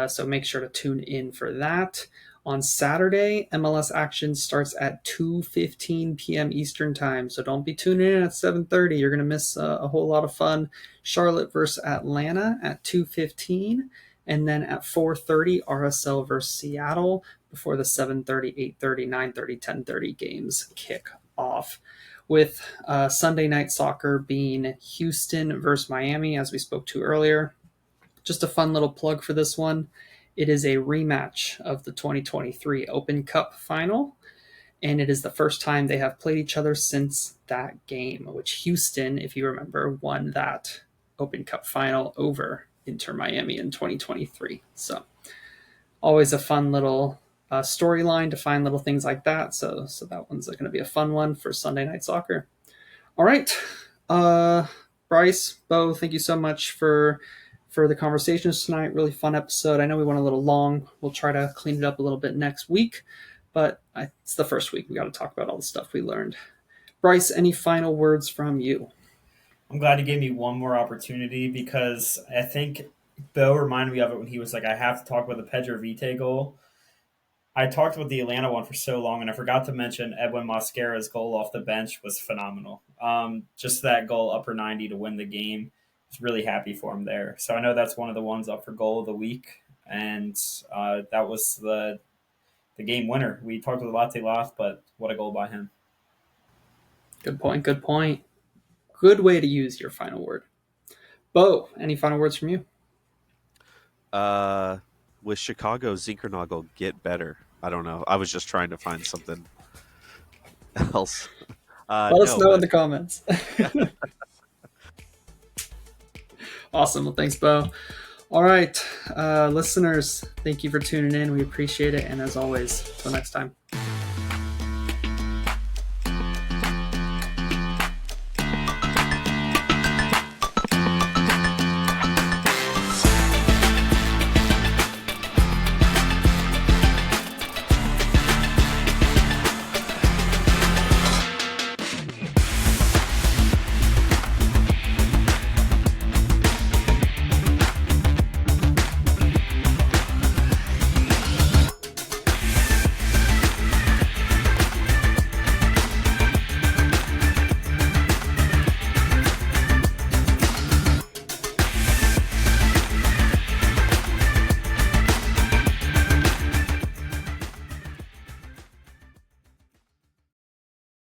So make sure to tune in for that. On Saturday, MLS action starts at 2:15 p.m. Eastern Time. So don't be tuning in at 7:30. You're going to miss a whole lot of fun. Charlotte versus Atlanta at 2:15. And then at 4:30, RSL versus Seattle before the 7:30, 8:30, 9:30, 10:30 games kick off. With Sunday night soccer being Houston versus Miami, as we spoke to earlier. Just a fun little plug for this one. It is a rematch of the 2023 Open Cup final, and it is the first time they have played each other since that game, which Houston, if you remember, won that Open Cup final over Inter Miami in 2023. So always a fun little storyline to find little things like that. So that one's going to be a fun one for Sunday night soccer. All right, uh, Bryce, Beau, thank you so much for the conversations tonight. Really fun episode. I know we went a little long. We'll try to clean it up a little bit next week, but it's the first week. We got to talk about all the stuff we learned. Bryce, any final words from you? I'm glad he gave me one more opportunity because I think Beau reminded me of it when he was like, I have to talk about the Pedro Vite goal. I talked about the Atlanta one for so long, and I forgot to mention Edwin Mosquera's goal off the bench was phenomenal. Just that goal, upper 90 to win the game. I was really happy for him there. So I know that's one of the ones up for goal of the week, and that was the game winner. We talked about Latte Loft, but what a goal by him. Good point. Good point. Good way to use your final word. Beau, any final words from you? Uh, with Chicago, Zinkernagel get better. I don't know. I was just trying to find something else. Let us No, know in but the comments. Awesome. Well, thanks, Beau. All right, listeners, thank you for tuning in. We appreciate it. And as always, until next time.